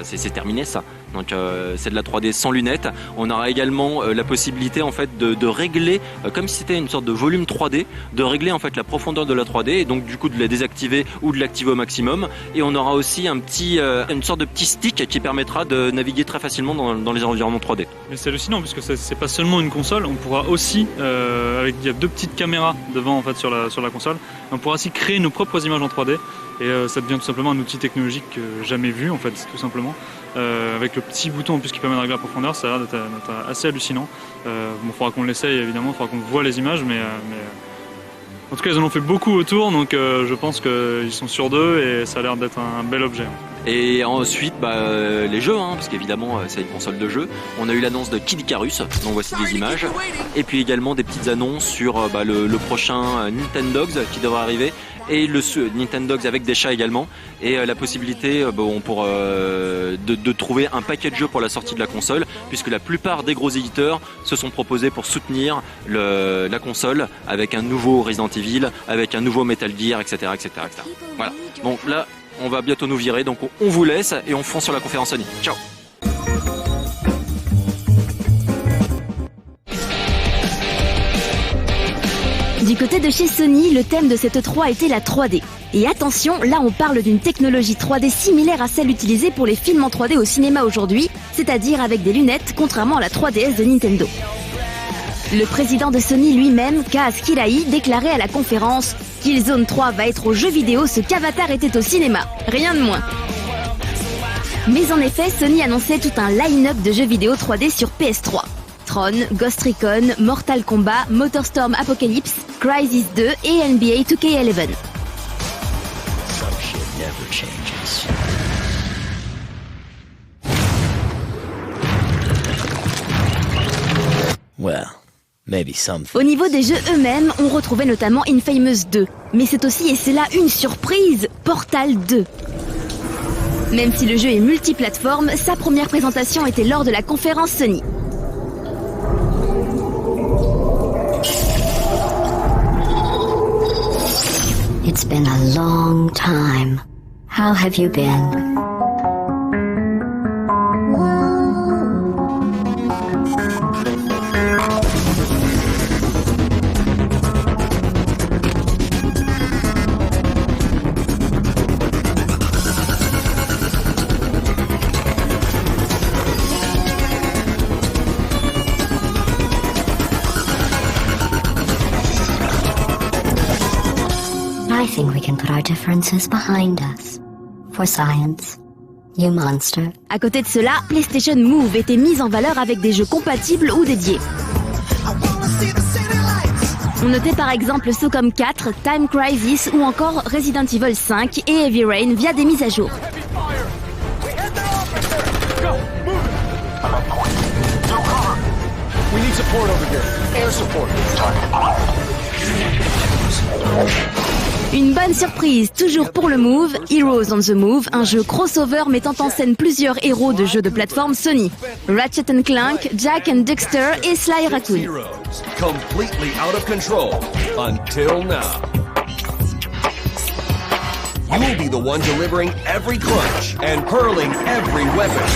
c'est terminé ça. Donc c'est de la 3D sans lunettes. On aura également la possibilité en fait de régler comme si c'était une sorte de volume 3D, de régler en fait la profondeur de la 3D et donc du coup de la désactiver ou de l'activer au maximum. Et on aura aussi une sorte de petit stick qui permettra de naviguer très facilement dans les environnements 3D. Mais c'est hallucinant puisque c'est pas seulement une console, on pourra aussi il y a 2 petites caméras devant en fait sur la console, on pourra aussi créer nos propres images en 3D et ça devient tout simplement un outil technologique jamais vu en fait tout simplement. Avec le petit bouton en plus qui permet de régler la profondeur, ça a l'air d'être assez hallucinant. Bon, faudra qu'on l'essaye évidemment, faudra qu'on voit les images, mais en tout cas ils en ont fait beaucoup autour, donc je pense qu'ils sont sur d'eux et ça a l'air d'être un bel objet. Et ensuite les jeux, parce qu'évidemment c'est une console de jeu. On a eu l'annonce de Kid Icarus, dont voici des images, et puis également des petites annonces sur le prochain Nintendogs qui devrait arriver, et le Nintendogs avec des chats également, et la possibilité de trouver un paquet de jeux pour la sortie de la console, puisque la plupart des gros éditeurs se sont proposés pour soutenir la console avec un nouveau Resident Evil, avec un nouveau Metal Gear, etc. Voilà, donc là on va bientôt nous virer, donc on vous laisse et on fonce sur la conférence Sony. Ciao. Du côté de chez Sony, le thème de cette E3 était la 3D. Et attention, là on parle d'une technologie 3D similaire à celle utilisée pour les films en 3D au cinéma aujourd'hui, c'est-à-dire avec des lunettes, contrairement à la 3DS de Nintendo. Le président de Sony lui-même, Kaz Kirai, déclarait à la conférence « Killzone 3 va être au jeu vidéo ce qu'Avatar était au cinéma, rien de moins ». Mais en effet, Sony annonçait tout un line-up de jeux vidéo 3D sur PS3. Tron, Ghost Recon, Mortal Kombat, MotorStorm Apocalypse, Crysis 2 et NBA 2K11. Au niveau des jeux eux-mêmes, on retrouvait notamment Infamous 2. Mais c'est aussi, et c'est là une surprise, Portal 2. Même si le jeu est multiplateforme, sa première présentation était lors de la conférence Sony. It's been a long time. How have you been? I think we can put our differences behind us. For science. You monster. À côté de cela, PlayStation Move était mise en valeur avec des jeux compatibles ou dédiés. On notait par exemple SOCOM 4, Time Crisis ou encore Resident Evil 5 et Heavy Rain via des mises à jour. Une bonne surprise, toujours pour le Move, Heroes on the Move, un jeu crossover mettant en scène plusieurs héros de jeux de plateforme Sony. Ratchet & Clank, Jack and Dexter et Sly Raccoon. Completely out of control until now. You'll be the one delivering every clutch and hurling every weapon.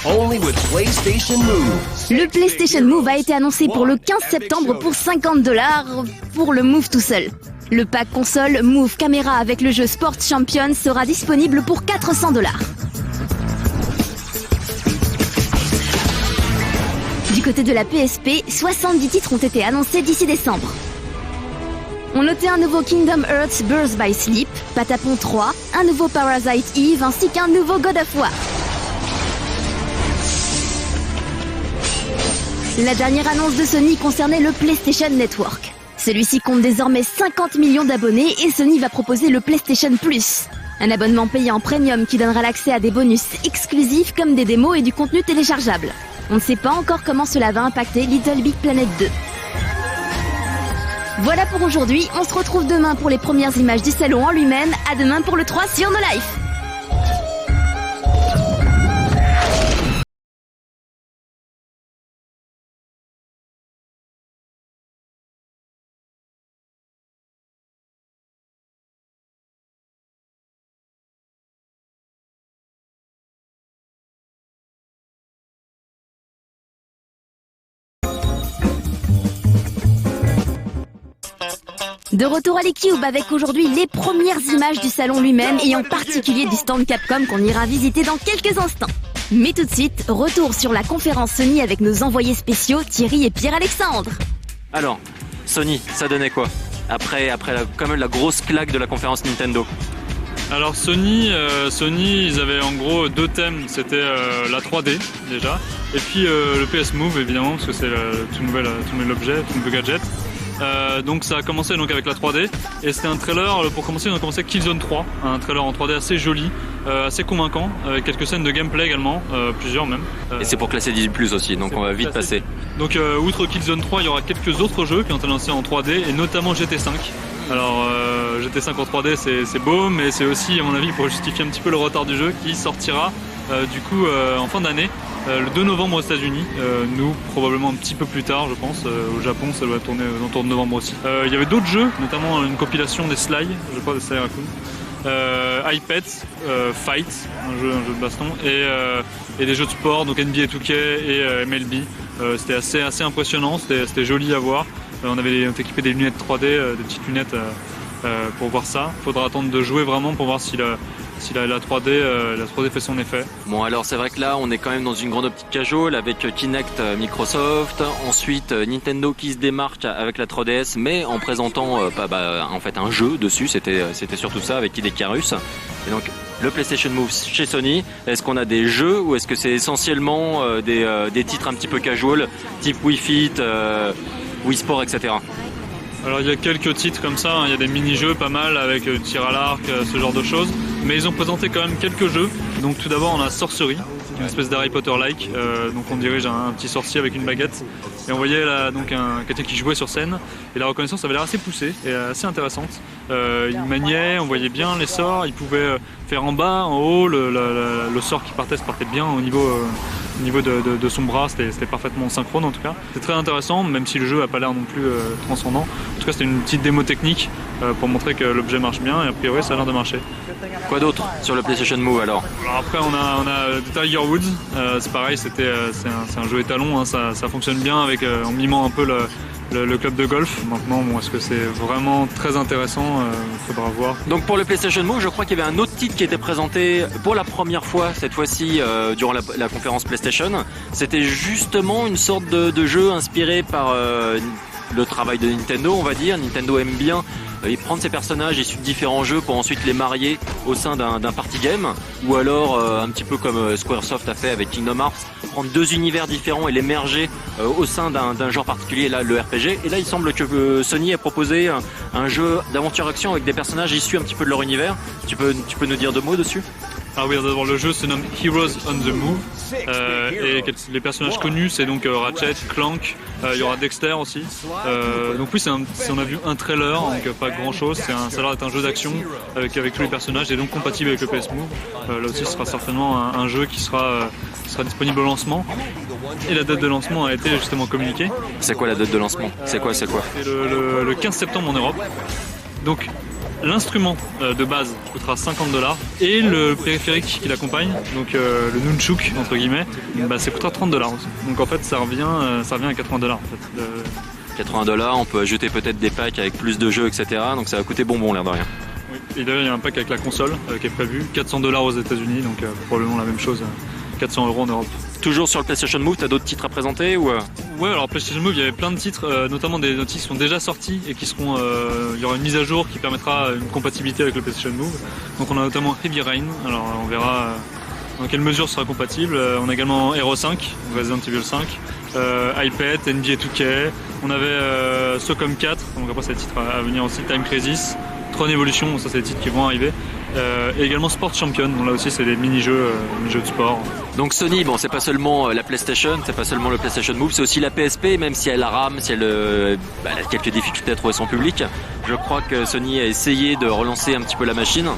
Only with PlayStation Move. Le PlayStation Move a été annoncé pour le 15 septembre pour $50 pour le Move tout seul. Le pack console Move Camera avec le jeu Sports Champions sera disponible pour $400. Du côté de la PSP, 70 titres ont été annoncés d'ici décembre. On notait un nouveau Kingdom Hearts Birth by Sleep, Patapon 3, un nouveau Parasite Eve ainsi qu'un nouveau God of War. La dernière annonce de Sony concernait le PlayStation Network. Celui-ci compte désormais 50 millions d'abonnés et Sony va proposer le PlayStation Plus, un abonnement payant premium qui donnera l'accès à des bonus exclusifs comme des démos et du contenu téléchargeable. On ne sait pas encore comment cela va impacter Little Big Planet 2. Voilà pour aujourd'hui, on se retrouve demain pour les premières images du salon en lui-même. À demain pour le 3 sur No Life. De retour à l'eCube avec aujourd'hui les premières images du salon lui-même et en particulier du stand Capcom qu'on ira visiter dans quelques instants. Mais tout de suite, retour sur la conférence Sony avec nos envoyés spéciaux Thierry et Pierre-Alexandre. Alors, Sony, ça donnait quoi après quand même la grosse claque de la conférence Nintendo? Alors Sony, ils avaient en gros deux thèmes, c'était la 3D déjà, et puis le PS Move évidemment, parce que c'est le tout nouvel objet, tout nouveau gadget. Donc ça a commencé donc avec la 3D et c'était un trailer pour commencer. On a commencé avec Killzone 3, un trailer en 3D assez joli, assez convaincant, avec quelques scènes de gameplay également, plusieurs même. Et c'est pour classer 18+ aussi, donc on va vite passer. Donc outre Killzone 3, il y aura quelques autres jeux qui ont été lancés en 3D et notamment GT5. Alors GT5 en 3D c'est beau, mais c'est aussi à mon avis pour justifier un petit peu le retard du jeu qui sortira du coup en fin d'année. Le 2 novembre aux États-Unis, nous probablement un petit peu plus tard, je pense. Au Japon, ça doit tourner aux alentours de novembre aussi. Il y avait d'autres jeux, notamment une compilation des Sly, je crois, des Sly Raccoon. iPad, Fight, un jeu de baston, et des jeux de sport, donc NBA 2K et MLB. C'était assez impressionnant, c'était joli à voir. On était équipé des lunettes 3D, des petites lunettes pour voir ça. Faudra attendre de jouer vraiment pour voir si la 3D fait son effet. Bon, alors c'est vrai que là on est quand même dans une grande optique casual avec Kinect Microsoft, ensuite Nintendo qui se démarque avec la 3DS mais en présentant en fait un jeu dessus, c'était surtout ça avec Kid Icarus. Et donc le PlayStation Move chez Sony, est-ce qu'on a des jeux ou est-ce que c'est essentiellement des titres un petit peu casual type Wii Fit, Wii Sport, etc. Alors il y a quelques titres comme ça, il y a des mini-jeux pas mal avec tir à l'arc, ce genre de choses. Mais ils ont présenté quand même quelques jeux. Donc tout d'abord on a Sorcery, une espèce d'Harry Potter-like. Donc on dirige un petit sorcier avec une baguette. Et on voyait là donc quelqu'un qui jouait sur scène. Et la reconnaissance avait l'air assez poussée et assez intéressante. Il maniait, on voyait bien les sorts. Il pouvait faire en bas, en haut. Le sort qui partait se partait bien au niveau de son bras. C'était parfaitement synchrone en tout cas. C'était très intéressant, même si le jeu n'a pas l'air non plus transcendant. En tout cas c'était une petite démo technique pour montrer que l'objet marche bien. Et a priori ça a l'air de marcher. Quoi d'autre sur le PlayStation Move alors après on a Tiger Woods, c'est pareil, c'est un jeu étalon, hein, ça fonctionne bien avec en mimant un peu le club de golf. Maintenant est-ce que c'est vraiment très intéressant, faudra voir. Donc pour le PlayStation Move, je crois qu'il y avait un autre titre qui était présenté pour la première fois cette fois-ci durant la conférence PlayStation. C'était justement une sorte de jeu inspiré par le travail de Nintendo, on va dire. Nintendo aime bien prendre ses personnages issus de différents jeux pour ensuite les marier au sein d'un party game, ou alors un petit peu comme Squaresoft a fait avec Kingdom Hearts, prendre deux univers différents et les merger au sein d'un genre particulier, là le RPG. Et là il semble que Sony a proposé un jeu d'aventure-action avec des personnages issus un petit peu de leur univers. Tu peux nous dire deux mots dessus? Ah oui, d'abord le jeu se nomme Heroes on the Move et les personnages connus c'est donc Ratchet, Clank, il y aura Dexter aussi. Donc oui, on a vu un trailer, donc pas grand chose, ça a l'air d'être un jeu d'action avec tous les personnages et donc compatible avec le PS Move. Là aussi ce sera certainement un jeu qui sera disponible au lancement. Et la date de lancement a été justement communiquée. C'est quoi la date de lancement? C'est quoi C'est le 15 septembre en Europe. Donc l'instrument de base coûtera $50 et le périphérique qui l'accompagne, donc le nunchuk entre guillemets, ça coûtera $30 aussi. Donc en fait ça revient à $80 en fait. $80, on peut ajouter peut-être des packs avec plus de jeux, etc. Donc ça va coûter bonbon l'air de rien. Oui. Et d'ailleurs il y a un pack avec la console qui est prévu, $400 aux États-Unis, donc probablement la même chose, €400 en Europe. Toujours sur le PlayStation Move, t'as d'autres titres à présenter ou Ouais, alors PlayStation Move, il y avait plein de titres, notamment des titres qui sont déjà sortis et qui seront. Il y aura une mise à jour qui permettra une compatibilité avec le PlayStation Move. Donc on a notamment Heavy Rain. Alors on verra dans quelle mesure ce sera compatible. On a également Hero 5, Resident Evil 5, iPad, NBA 2K. On avait Socom 4. Donc après c'est des titres à venir aussi. Time Crisis, Tron Evolution. Ça c'est des titres qui vont arriver. et également Sport Champion, donc là aussi c'est des mini-jeux de sport. Donc Sony, bon, c'est pas seulement la PlayStation, c'est pas seulement le PlayStation Move, c'est aussi la PSP, même si elle rame, si elle a quelques difficultés à trouver son public. Je crois que Sony a essayé de relancer un petit peu la machine.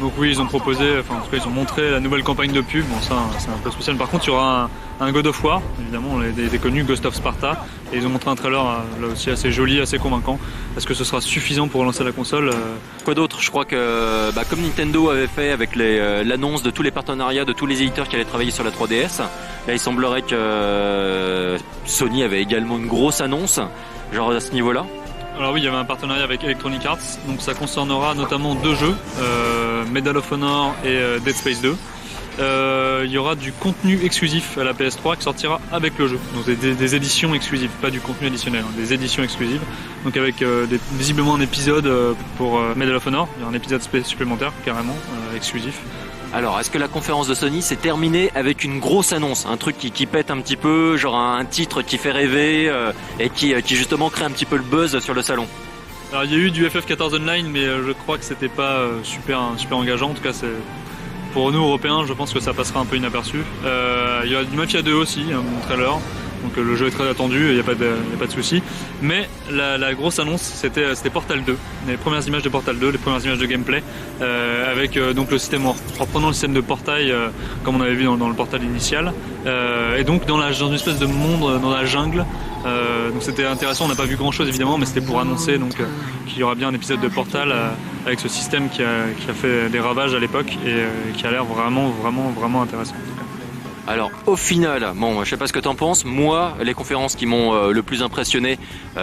Donc oui, ils ont proposé, enfin en tout cas ils ont montré la nouvelle campagne de pub, bon ça c'est un peu spécial. Par contre il y aura un God of War, évidemment on l'a connu, Ghost of Sparta, et ils ont montré un trailer là aussi assez joli, assez convaincant. Est-ce que ce sera suffisant pour relancer la console? Quoi d'autre? Je crois que comme Nintendo avait fait avec l'annonce de tous les partenariats de tous les éditeurs qui allaient travailler sur la 3DS, là il semblerait que Sony avait également une grosse annonce, genre à ce niveau-là. Alors oui, il y avait un partenariat avec Electronic Arts, donc ça concernera notamment 2 jeux, Medal of Honor et Dead Space 2. Il y aura du contenu exclusif à la PS3 qui sortira avec le jeu, donc des éditions exclusives, pas du contenu additionnel, hein, des éditions exclusives. Donc avec visiblement un épisode pour Medal of Honor, il y a un épisode supplémentaire carrément exclusif. Alors, est-ce que la conférence de Sony s'est terminée avec une grosse annonce, un truc qui pète un petit peu, genre un titre qui fait rêver et qui justement crée un petit peu le buzz sur le salon? Alors il y a eu du FF14 Online, mais je crois que c'était pas super engageant. En tout cas, pour nous Européens, je pense que ça passera un peu inaperçu. Il y a du Mafia 2 aussi, un trailer. Donc le jeu est très attendu, il n'y a pas de souci. Mais la grosse annonce, c'était Portal 2, les premières images de Portal 2, les premières images de gameplay, avec donc le système, en reprenant le système de portail comme on avait vu dans le Portal initial, et donc dans une espèce de monde dans la jungle. Donc c'était intéressant, on n'a pas vu grand chose évidemment, mais c'était pour annoncer donc qu'il y aura bien un épisode de Portal avec ce système qui a fait des ravages à l'époque et qui a l'air vraiment intéressant. Alors au final, bon, je sais pas ce que t'en penses, moi les conférences qui m'ont le plus impressionné,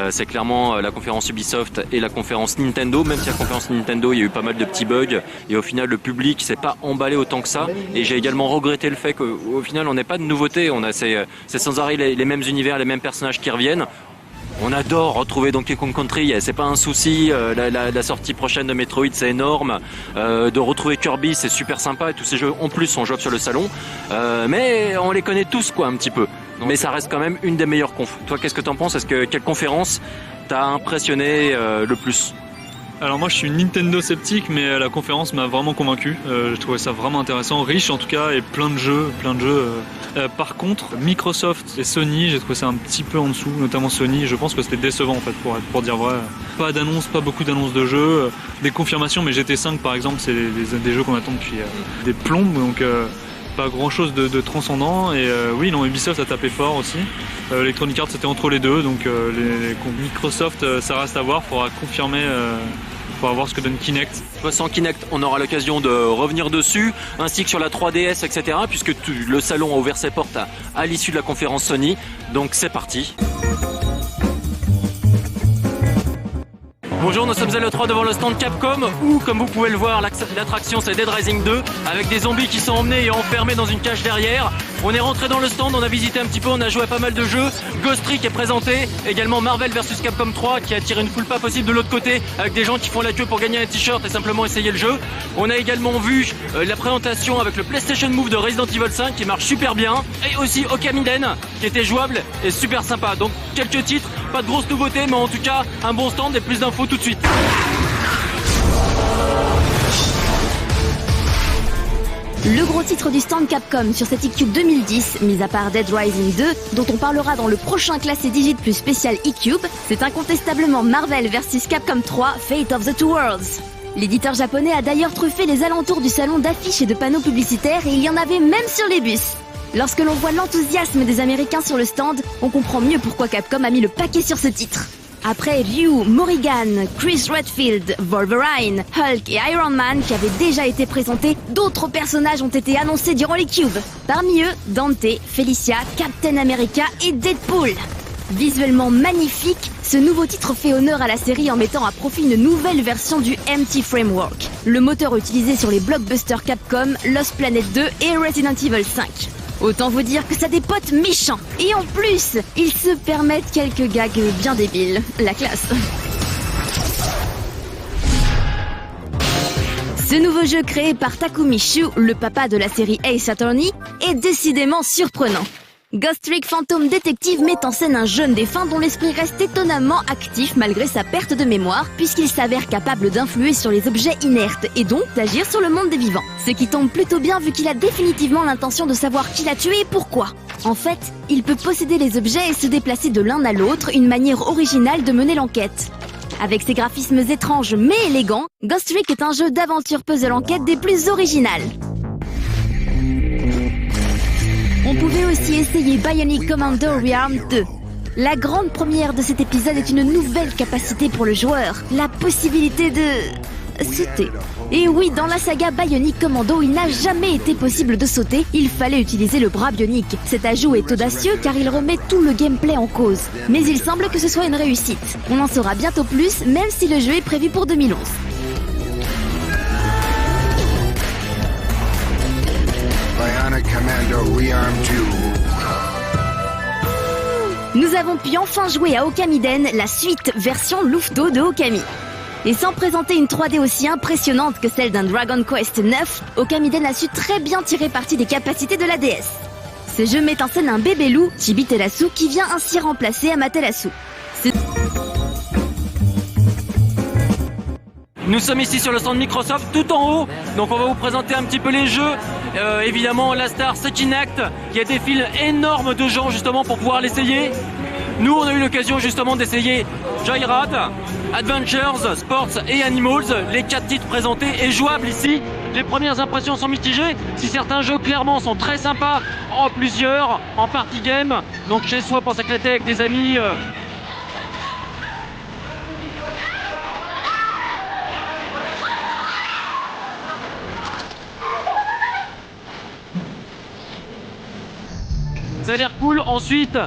c'est clairement la conférence Ubisoft et la conférence Nintendo, même si la conférence Nintendo il y a eu pas mal de petits bugs et au final le public s'est pas emballé autant que ça, et j'ai également regretté le fait qu'au final on n'ait pas de nouveautés, on a c'est sans arrêt les mêmes univers, les mêmes personnages qui reviennent. On adore retrouver Donkey Kong Country, c'est pas un souci, la sortie prochaine de Metroid c'est énorme, de retrouver Kirby c'est super sympa, et tous ces jeux en plus sont jouables sur le salon, mais on les connaît tous quoi un petit peu, mais ça reste quand même une des meilleures confs. Toi qu'est-ce que t'en penses, quelle conférence t'a impressionné le plus? Alors moi je suis Nintendo sceptique, mais la conférence m'a vraiment convaincu. Je trouvais ça vraiment intéressant, riche en tout cas, et plein de jeux. Par contre, Microsoft et Sony, j'ai trouvé ça un petit peu en dessous, notamment Sony. Je pense que c'était décevant en fait, pour dire vrai. Pas d'annonces, pas beaucoup d'annonces de jeux, des confirmations, mais GT5 par exemple, c'est des jeux qu'on attend depuis des plombes, donc pas grand chose de transcendant. Et oui, non, Ubisoft a tapé fort aussi. Electronic Arts c'était entre les deux, donc Microsoft ça reste à voir, faudra confirmer. On va voir ce que donne Kinect. De toute façon, Kinect, on aura l'occasion de revenir dessus, ainsi que sur la 3DS, etc. Puisque le salon a ouvert ses portes à l'issue de la conférence Sony. Donc c'est parti. Bonjour, nous sommes à l'E3 devant le stand Capcom où, comme vous pouvez le voir, l'attraction c'est Dead Rising 2 avec des zombies qui sont emmenés et enfermés dans une cage derrière. On est rentré dans le stand, on a visité un petit peu, on a joué à pas mal de jeux. Ghost Trick est présenté, également Marvel vs Capcom 3 qui a attiré une foule pas possible de l'autre côté avec des gens qui font la queue pour gagner un t-shirt et simplement essayer le jeu. On a également vu la présentation avec le PlayStation Move de Resident Evil 5 qui marche super bien, et aussi Okamiden qui était jouable et super sympa. Donc quelques titres, pas de grosses nouveautés, mais en tout cas un bon stand et plus d'infos tout de suite. Le gros titre du stand Capcom sur cette eCube 2010, mis à part Dead Rising 2, dont on parlera dans le prochain classé Digit Plus spécial eCube, c'est incontestablement Marvel vs Capcom 3 Fate of the Two Worlds. L'éditeur japonais a d'ailleurs truffé les alentours du salon d'affiches et de panneaux publicitaires, et il y en avait même sur les bus. Lorsque l'on voit l'enthousiasme des Américains sur le stand, on comprend mieux pourquoi Capcom a mis le paquet sur ce titre. Après Ryu, Morrigan, Chris Redfield, Wolverine, Hulk et Iron Man qui avaient déjà été présentés, d'autres personnages ont été annoncés durant les cubes. Parmi eux, Dante, Felicia, Captain America et Deadpool. Visuellement magnifique, ce nouveau titre fait honneur à la série en mettant à profit une nouvelle version du MT Framework, le moteur utilisé sur les blockbusters Capcom, Lost Planet 2 et Resident Evil 5. Autant vous dire que ça dépote méchant. Et en plus, ils se permettent quelques gags bien débiles. La classe. Ce nouveau jeu créé par Takumi Shu, le papa de la série Ace Attorney, est décidément surprenant. Ghost Trick Phantom Detective met en scène un jeune défunt dont l'esprit reste étonnamment actif malgré sa perte de mémoire, puisqu'il s'avère capable d'influer sur les objets inertes et donc d'agir sur le monde des vivants. Ce qui tombe plutôt bien vu qu'il a définitivement l'intention de savoir qui l'a tué et pourquoi. En fait, il peut posséder les objets et se déplacer de l'un à l'autre, une manière originale de mener l'enquête. Avec ses graphismes étranges mais élégants, Ghost Trick est un jeu d'aventure puzzle enquête des plus originales. On pouvait aussi essayer Bionic Commando Rearmed 2. La grande première de cet épisode est une nouvelle capacité pour le joueur, la possibilité de sauter. Et oui, dans la saga Bionic Commando, il n'a jamais été possible de sauter, il fallait utiliser le bras bionique. Cet ajout est audacieux car il remet tout le gameplay en cause. Mais il semble que ce soit une réussite. On en saura bientôt plus, même si le jeu est prévu pour 2011. Bionic Commando Rearmed 2. Nous avons pu enfin jouer à Okamiden, la suite version Louveteau de Okami. Et sans présenter une 3D aussi impressionnante que celle d'un Dragon Quest 9, Okamiden a su très bien tirer parti des capacités de la DS. Ce jeu met en scène un bébé loup, Chibi-Terasu, qui vient ainsi remplacer Amaterasu. Nous sommes ici sur le stand Microsoft, tout en haut, donc on va vous présenter un petit peu les jeux. Évidemment, la star c'est Kinect, il y a des files énormes de gens justement pour pouvoir l'essayer. Nous, on a eu l'occasion justement d'essayer Joyride, Adventures, Sports et Animals, les 4 titres présentés et jouables ici. Les premières impressions sont mitigées. Si certains jeux clairement sont très sympas en plusieurs, en party game, donc chez soi pour s'éclater avec des amis. Ça a l'air cool. Ensuite,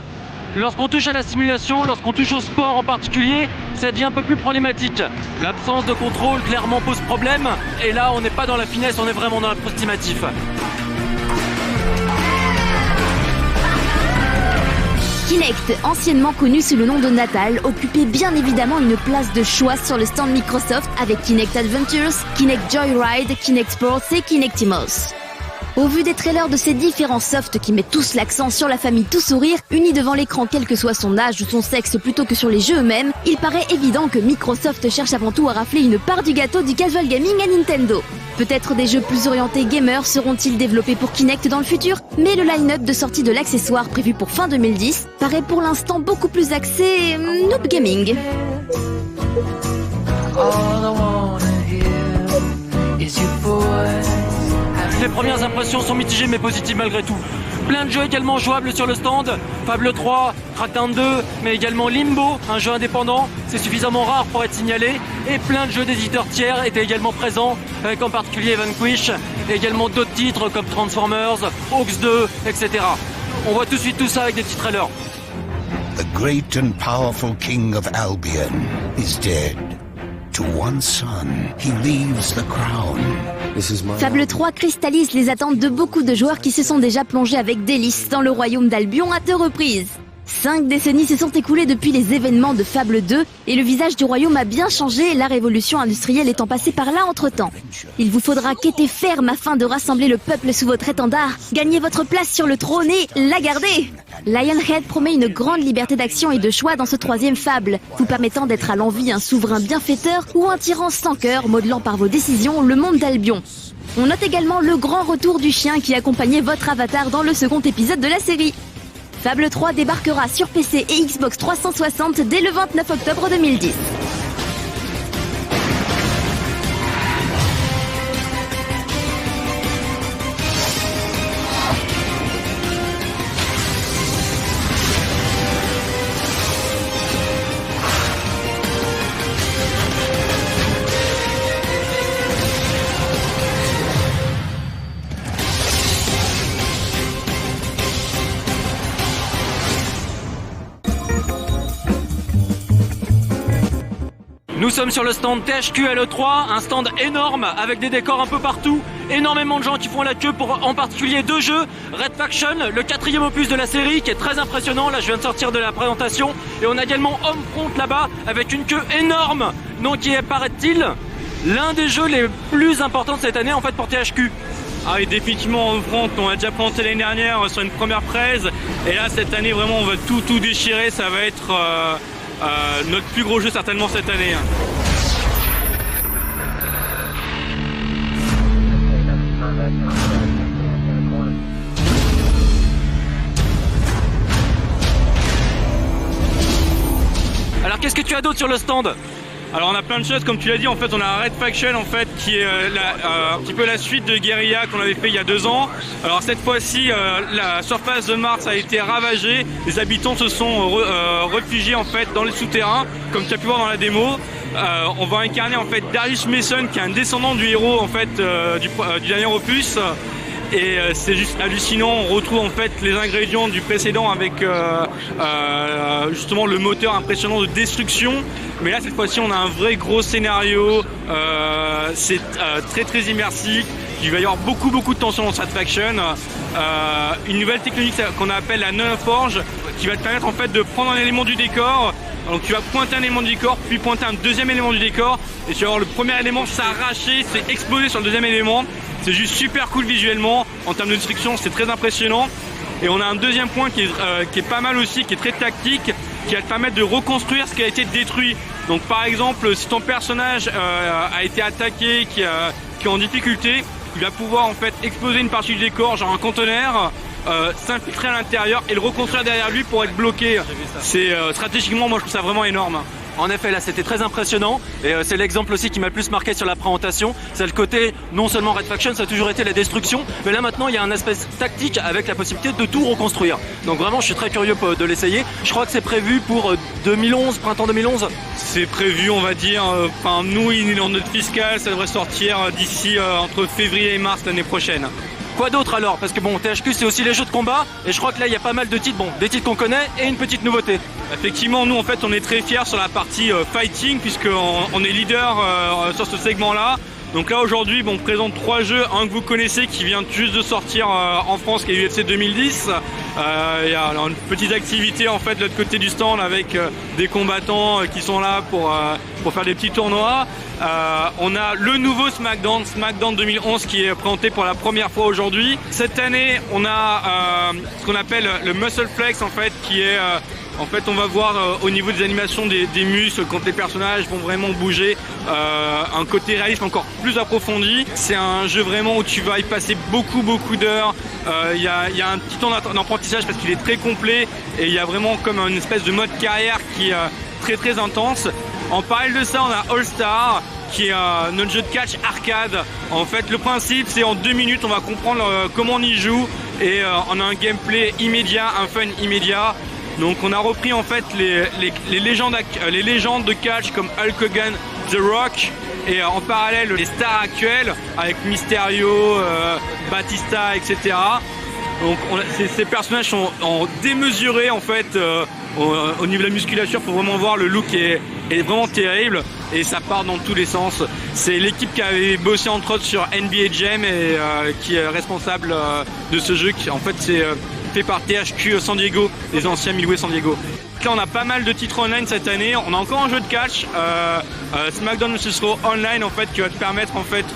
lorsqu'on touche à la simulation, lorsqu'on touche au sport en particulier, ça devient un peu plus problématique. L'absence de contrôle clairement pose problème. Et là, on n'est pas dans la finesse, on est vraiment dans l'approximatif. Kinect, anciennement connu sous le nom de Natal, occupait bien évidemment une place de choix sur le stand Microsoft avec Kinect Adventures, Kinect Joyride, Kinect Sports et Kinectimals. Au vu des trailers de ces différents softs qui mettent tous l'accent sur la famille tout sourire, unis devant l'écran quel que soit son âge ou son sexe plutôt que sur les jeux eux-mêmes, il paraît évident que Microsoft cherche avant tout à rafler une part du gâteau du casual gaming à Nintendo. Peut-être des jeux plus orientés gamers seront-ils développés pour Kinect dans le futur, mais le line-up de sortie de l'accessoire prévu pour fin 2010 paraît pour l'instant beaucoup plus axé noob gaming. Les premières impressions sont mitigées mais positives malgré tout. Plein de jeux également jouables sur le stand, Fable 3, Crackdown 2, mais également Limbo, un jeu indépendant, c'est suffisamment rare pour être signalé, et plein de jeux d'éditeurs tiers étaient également présents, avec en particulier Vanquish, et également d'autres titres comme Transformers, Hawks 2, etc. On voit tout de suite tout ça avec des petits trailers. The great and powerful king of Albion is dead. To one son, he leaves the crown. Fable 3 cristallise les attentes de beaucoup de joueurs qui se sont déjà plongés avec délice dans le royaume d'Albion à 2 reprises. 5 décennies se sont écoulées depuis les événements de Fable 2 et le visage du royaume a bien changé, la révolution industrielle étant passée par là entre-temps. Il vous faudra quêter ferme afin de rassembler le peuple sous votre étendard, gagner votre place sur le trône et la garder. Lionhead promet une grande liberté d'action et de choix dans ce 3e Fable, vous permettant d'être à l'envi un souverain bienfaiteur ou un tyran sans cœur modelant par vos décisions le monde d'Albion. On note également le grand retour du chien qui accompagnait votre avatar dans le 2nd épisode de la série. Fable 3 débarquera sur PC et Xbox 360 dès le 29 octobre 2010. Nous sommes sur le stand THQ LE3, un stand énorme avec des décors un peu partout, énormément de gens qui font la queue pour en particulier 2 jeux, Red Faction, le 4e opus de la série qui est très impressionnant, là je viens de sortir de la présentation, et on a également Homefront là-bas avec une queue énorme, donc qui est, paraît-il, l'un des jeux les plus importants de cette année en fait pour THQ. arrive définitivement en front. On a déjà présenté l'année dernière sur une première presse. Et là, cette année, vraiment, on va tout déchirer. Ça va être notre plus gros jeu certainement cette année. Alors qu'est-ce que tu as d'autre sur le stand? Alors on a plein de choses, comme tu l'as dit, en fait on a Red Faction en fait qui est un petit peu la suite de Guerrilla qu'on avait fait il y a 2 ans. Alors cette fois-ci la surface de Mars a été ravagée, les habitants se sont réfugiés en fait dans les souterrains, comme tu as pu voir dans la démo. On va incarner en fait Darius Mason qui est un descendant du héros en fait du dernier opus. Et c'est juste hallucinant, on retrouve en fait les ingrédients du précédent avec justement le moteur impressionnant de destruction. Mais là cette fois-ci on a un vrai gros scénario, c'est très immersif. Il va y avoir beaucoup de tension dans cette faction. Une nouvelle technique qu'on appelle la nanoforge qui va te permettre en fait de prendre un élément du décor. Donc tu vas pointer un élément du décor, puis pointer un deuxième élément du décor, et tu vas voir le premier élément s'arracher, c'est exploser sur le deuxième élément. C'est juste super cool visuellement, en termes de destruction c'est très impressionnant. Et on a un deuxième point qui est pas mal aussi, qui est très tactique, qui va te permettre de reconstruire ce qui a été détruit. Donc par exemple, si ton personnage a été attaqué, qui est en difficulté, il va pouvoir en fait exploser une partie du décor, genre un conteneur, s'infiltrer à l'intérieur et le reconstruire derrière lui pour être bloqué. C'est stratégiquement, moi je trouve ça vraiment énorme. En effet, là c'était très impressionnant et c'est l'exemple aussi qui m'a le plus marqué sur la présentation. C'est le côté, non seulement Red Faction, ça a toujours été la destruction, mais là maintenant il y a un aspect tactique avec la possibilité de tout reconstruire. Donc vraiment je suis très curieux de l'essayer. Je crois que c'est prévu pour 2011, printemps 2011. C'est prévu, on va dire, nous il est dans notre fiscal, ça devrait sortir d'ici entre février et mars l'année prochaine. Quoi d'autre alors? Parce que bon, THQ c'est aussi les jeux de combat et je crois que là il y a pas mal de titres, des titres qu'on connaît et une petite nouveauté. Effectivement, nous en fait on est très fiers sur la partie fighting puisqu'on est leader sur ce segment-là. Donc là aujourd'hui on présente 3 jeux, un que vous connaissez qui vient juste de sortir en France qui est UFC 2010. Il y a une petite activité en fait de l'autre côté du stand avec des combattants qui sont là pour faire des petits tournois. On a le nouveau SmackDown 2011 qui est présenté pour la première fois aujourd'hui. Cette année on a ce qu'on appelle le Muscle Flex en fait qui est en fait on va voir au niveau des animations des muscles quand les personnages vont vraiment bouger, un côté réalisme encore plus approfondi. C'est un jeu vraiment où tu vas y passer beaucoup d'heures. Il y a un petit temps d'apprentissage parce qu'il est très complet et il y a vraiment comme une espèce de mode carrière qui est très intense. En parallèle de ça, on a All Star qui est notre jeu de catch arcade. En fait, le principe, c'est en 2 minutes, on va comprendre comment on y joue et on a un gameplay immédiat, un fun immédiat. Donc, on a repris en fait les légendes de catch comme Hulk Hogan, The Rock et en parallèle les stars actuelles avec Mysterio, Batista, etc. Donc, ces personnages sont démesurés en fait. Au niveau de la musculature, faut vraiment voir, le look est vraiment terrible et ça part dans tous les sens. C'est l'équipe qui avait bossé entre autres sur NBA Jam et qui est responsable de ce jeu qui en fait c'est fait par THQ San Diego, les anciens Midway San Diego. Là on a pas mal de titres online cette année, on a encore un jeu de catch, SmackDown vs Raw Online en fait qui va te permettre en fait,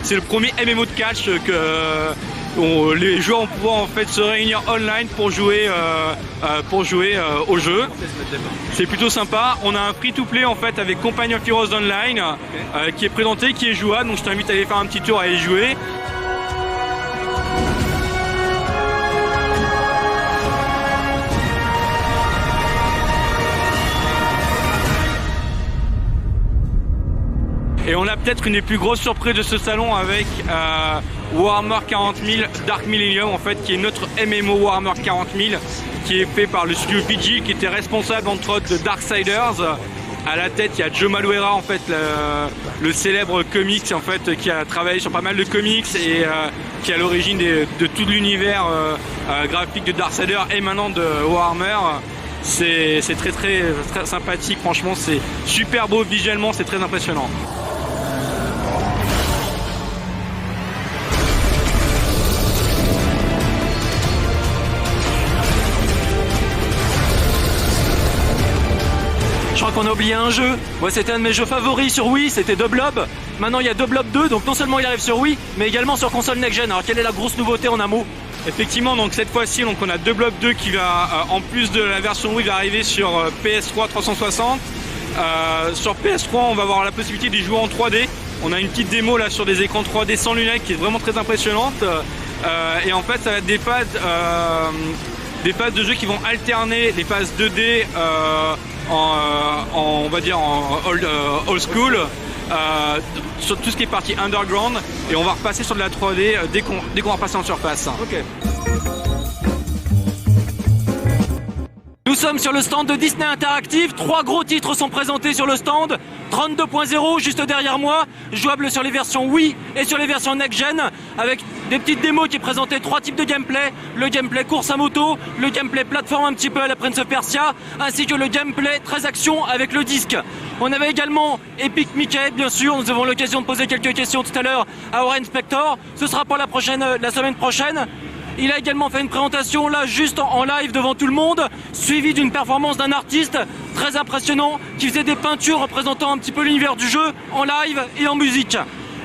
c'est le premier MMO de catch que les joueurs vont pouvoir en fait se réunir online pour jouer au jeu. C'est plutôt sympa. On a un free-to-play en fait avec Company of Heroes Online qui est présenté, qui est jouable. Donc je t'invite à aller faire un petit tour, à y jouer. Et on a peut-être une des plus grosses surprises de ce salon avec Warhammer 40 000 Dark Millennium en fait, qui est notre MMO Warhammer 40 000, qui est fait par le studio PG, qui était responsable entre autres de Darksiders. À la tête, il y a Joe Madureira en fait, le célèbre comics en fait, qui a travaillé sur pas mal de comics et qui est à l'origine de tout l'univers graphique de Darksiders et maintenant de Warhammer. C'est très sympathique, franchement, c'est super beau visuellement, c'est très impressionnant. Je crois qu'on a oublié un jeu. Moi, c'était un de mes jeux favoris sur Wii, c'était The Blob. Maintenant, il y a 2 Blob 2, donc non seulement il arrive sur Wii, mais également sur console next-gen. Alors, quelle est la grosse nouveauté en un mot? Effectivement, donc cette fois-ci, donc on a 2 Blob 2 qui va, en plus de la version Wii, va arriver sur PS3 360. Sur PS3, on va avoir la possibilité d'y jouer en 3D. On a une petite démo là sur des écrans 3D sans lunettes qui est vraiment très impressionnante. Et en fait, ça va être des phases de jeu qui vont alterner les phases 2D on va dire en old school. Sur tout ce qui est partie underground, et on va repasser sur de la 3D dès qu'on va repasser en surface. Ok. Nous sommes sur le stand de Disney Interactive. 3 gros titres sont présentés sur le stand. 32.0 juste derrière moi, jouable sur les versions Wii et sur les versions next-gen, avec des petites démos qui présentaient 3 types de gameplay. Le gameplay course à moto, le gameplay plateforme un petit peu à la Prince of Persia, ainsi que le gameplay très action avec le disque. On avait également Epic Mickey, bien sûr. Nous avons l'occasion de poser quelques questions tout à l'heure à Warren Spector. Ce sera pour la semaine prochaine. Il a également fait une présentation là juste en live devant tout le monde, suivi d'une performance d'un artiste très impressionnant qui faisait des peintures représentant un petit peu l'univers du jeu en live et en musique.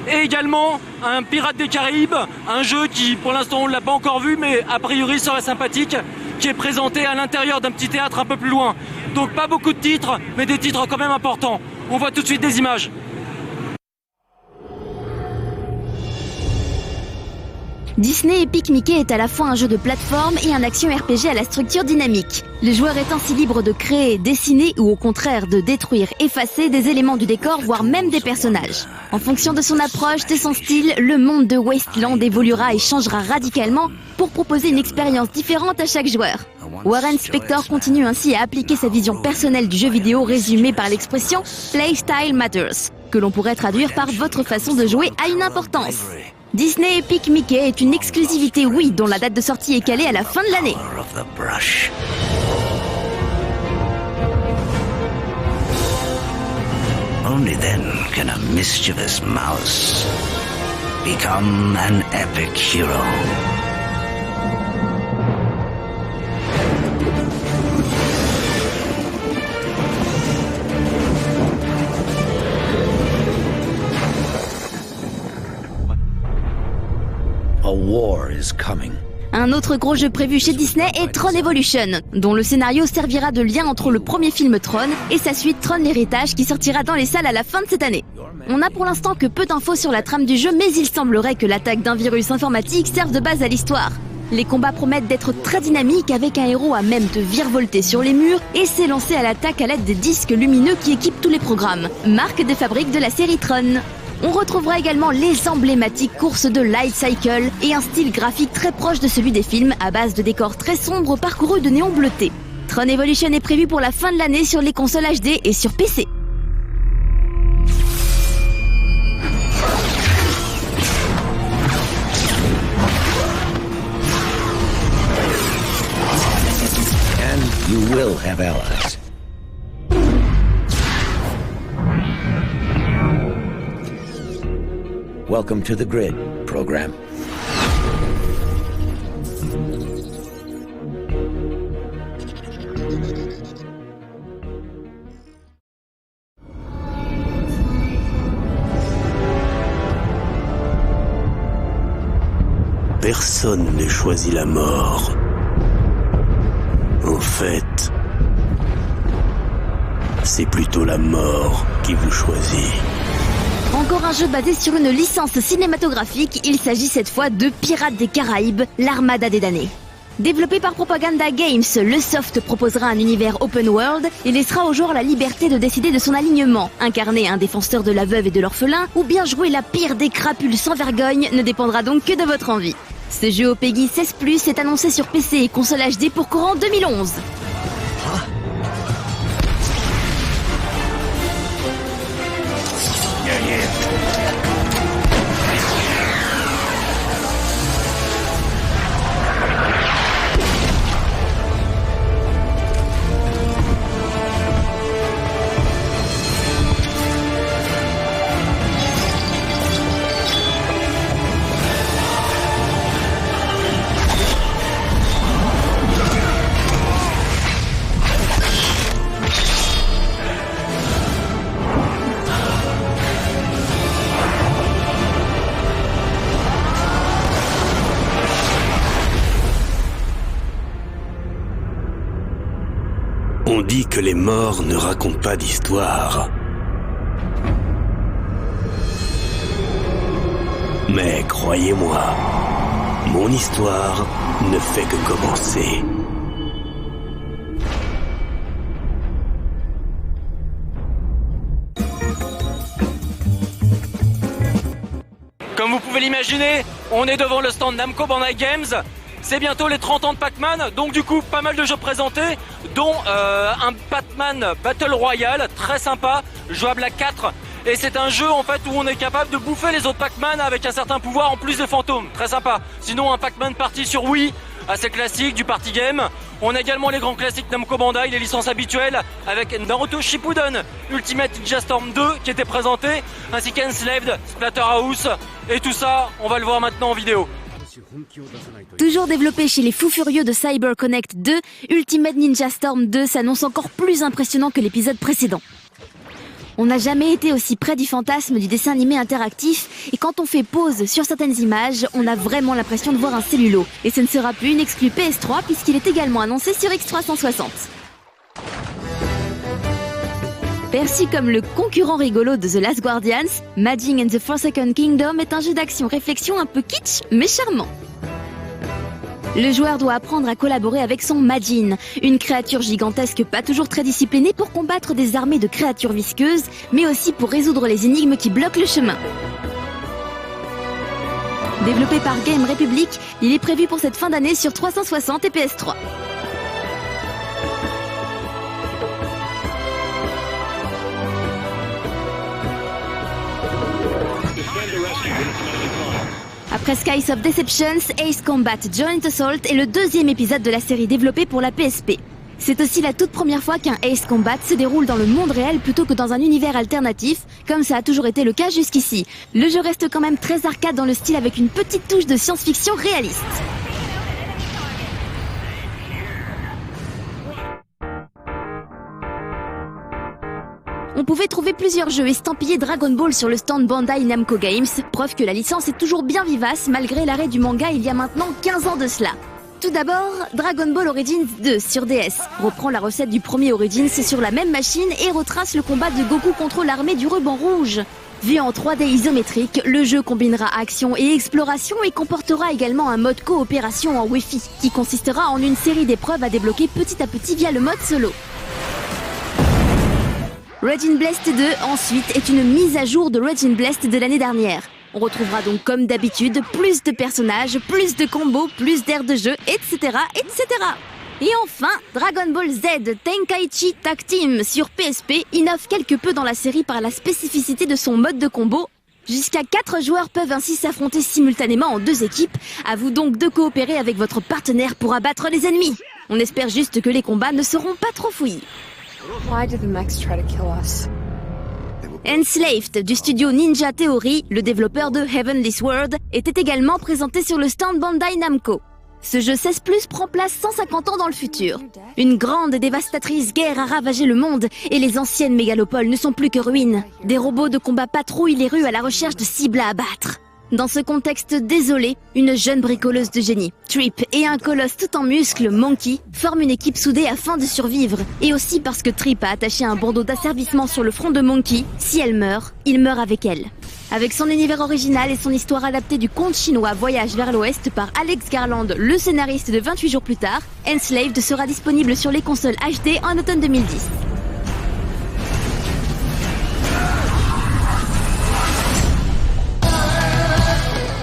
Et également un Pirates des Caraïbes, un jeu qui pour l'instant on ne l'a pas encore vu mais a priori serait sympathique, qui est présenté à l'intérieur d'un petit théâtre un peu plus loin. Donc pas beaucoup de titres, mais des titres quand même importants. On voit tout de suite des images. Disney Epic Mickey est à la fois un jeu de plateforme et un action RPG à la structure dynamique. Le joueur est ainsi libre de créer, dessiner ou au contraire de détruire, effacer des éléments du décor, voire même des personnages. En fonction de son approche, de son style, le monde de Wasteland évoluera et changera radicalement pour proposer une expérience différente à chaque joueur. Warren Spector continue ainsi à appliquer sa vision personnelle du jeu vidéo résumée par l'expression « Playstyle Matters », que l'on pourrait traduire par « votre façon de jouer a une importance ». Disney Epic Mickey est une exclusivité Wii dont la date de sortie est calée à la fin de l'année. Only then can a mischievous mouse become an epic hero. A war is coming. Un autre gros jeu prévu chez Disney est Tron Evolution, dont le scénario servira de lien entre le premier film Tron et sa suite Tron l'Héritage qui sortira dans les salles à la fin de cette année. On n'a pour l'instant que peu d'infos sur la trame du jeu, mais il semblerait que l'attaque d'un virus informatique serve de base à l'histoire. Les combats promettent d'être très dynamiques avec un héros à même de virevolter sur les murs et s'élancer à l'attaque à l'aide des disques lumineux qui équipent tous les programmes, marque des fabriques de la série Tron. On retrouvera également les emblématiques courses de Light Cycle et un style graphique très proche de celui des films à base de décors très sombres parcourus de néon bleuté. Tron Evolution est prévu pour la fin de l'année sur les consoles HD et sur PC. And you will have allies. Welcome to the Grid program. Personne ne choisit la mort. En fait, c'est plutôt la mort qui vous choisit. Encore un jeu basé sur une licence cinématographique, il s'agit cette fois de Pirates des Caraïbes, l'Armada des damnés. Développé par Propaganda Games, le soft proposera un univers open world et laissera au joueur la liberté de décider de son alignement. Incarner un défenseur de la veuve et de l'orphelin ou bien jouer la pire des crapules sans vergogne ne dépendra donc que de votre envie. Ce jeu au PEGI 16+, est annoncé sur PC et console HD pour courant 2011. mort ne raconte pas d'histoire. Mais croyez-moi, mon histoire ne fait que commencer. Comme vous pouvez l'imaginer, on est devant le stand Namco Bandai Games. C'est bientôt les 30 ans de Pac-Man, donc du coup pas mal de jeux présentés, dont un Pac-Man Battle Royale, très sympa, jouable à 4. Et c'est un jeu en fait où on est capable de bouffer les autres Pac-Man avec un certain pouvoir en plus des fantômes, très sympa. Sinon un Pac-Man Party sur Wii, assez classique, du party game. On a également les grands classiques Namco Bandai, les licences habituelles, avec Naruto Shippuden, Ultimate Ninja Storm 2 qui était présenté, ainsi qu'Enslaved, Splatterhouse, et tout ça, on va le voir maintenant en vidéo. Toujours développé chez les fous furieux de CyberConnect 2, Ultimate Ninja Storm 2 s'annonce encore plus impressionnant que l'épisode précédent. On n'a jamais été aussi près du fantasme du dessin animé interactif, et quand on fait pause sur certaines images, on a vraiment l'impression de voir un cellulo. Et ce ne sera plus une exclue PS3 puisqu'il est également annoncé sur X360. Perçu comme le concurrent rigolo de The Last Guardians, Majin and the Forsaken Kingdom est un jeu d'action-réflexion un peu kitsch mais charmant. Le joueur doit apprendre à collaborer avec son Majin, une créature gigantesque pas toujours très disciplinée pour combattre des armées de créatures visqueuses, mais aussi pour résoudre les énigmes qui bloquent le chemin. Développé par Game Republic, il est prévu pour cette fin d'année sur 360 et PS3. Après Skies of Deceptions, Ace Combat Joint Assault est le deuxième épisode de la série développée pour la PSP. C'est aussi la toute première fois qu'un Ace Combat se déroule dans le monde réel plutôt que dans un univers alternatif, comme ça a toujours été le cas jusqu'ici. Le jeu reste quand même très arcade dans le style avec une petite touche de science-fiction réaliste. On pouvait trouver plusieurs jeux estampillés Dragon Ball sur le stand Bandai Namco Games, preuve que la licence est toujours bien vivace malgré l'arrêt du manga il y a maintenant 15 ans de cela. Tout d'abord, Dragon Ball Origins 2 sur DS reprend la recette du premier Origins sur la même machine et retrace le combat de Goku contre l'armée du ruban rouge. Vu en 3D isométrique, le jeu combinera action et exploration et comportera également un mode coopération en Wi-Fi qui consistera en une série d'épreuves à débloquer petit à petit via le mode solo. Raging Blast 2, ensuite, est une mise à jour de Raging Blast de l'année dernière. On retrouvera donc comme d'habitude plus de personnages, plus de combos, plus d'aires de jeu, etc., etc. Et enfin, Dragon Ball Z Tenkaichi Tag Team sur PSP innove quelque peu dans la série par la spécificité de son mode de combo. Jusqu'à 4 joueurs peuvent ainsi s'affronter simultanément en 2 équipes. À vous donc de coopérer avec votre partenaire pour abattre les ennemis. On espère juste que les combats ne seront pas trop fouillis. Why did the mechs try to kill us? Enslaved du studio Ninja Theory, le développeur de Heavenly Sword, était également présenté sur le stand Bandai Namco. Ce jeu 16+, prend place 150 ans dans le futur. Une grande et dévastatrice guerre a ravagé le monde et les anciennes mégalopoles ne sont plus que ruines. Des robots de combat patrouillent les rues à la recherche de cibles à abattre. Dans ce contexte désolé, une jeune bricoleuse de génie, Trip, et un colosse tout en muscles, Monkey, forment une équipe soudée afin de survivre. Et aussi parce que Trip a attaché un bandeau d'asservissement sur le front de Monkey, si elle meurt, il meurt avec elle. Avec son univers original et son histoire adaptée du conte chinois Voyage vers l'Ouest par Alex Garland, le scénariste de 28 jours plus tard, Enslaved sera disponible sur les consoles HD en automne 2010.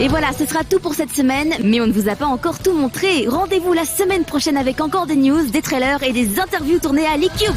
Et voilà, ce sera tout pour cette semaine, mais on ne vous a pas encore tout montré. Rendez-vous la semaine prochaine avec encore des news, des trailers et des interviews tournées à l'eCube.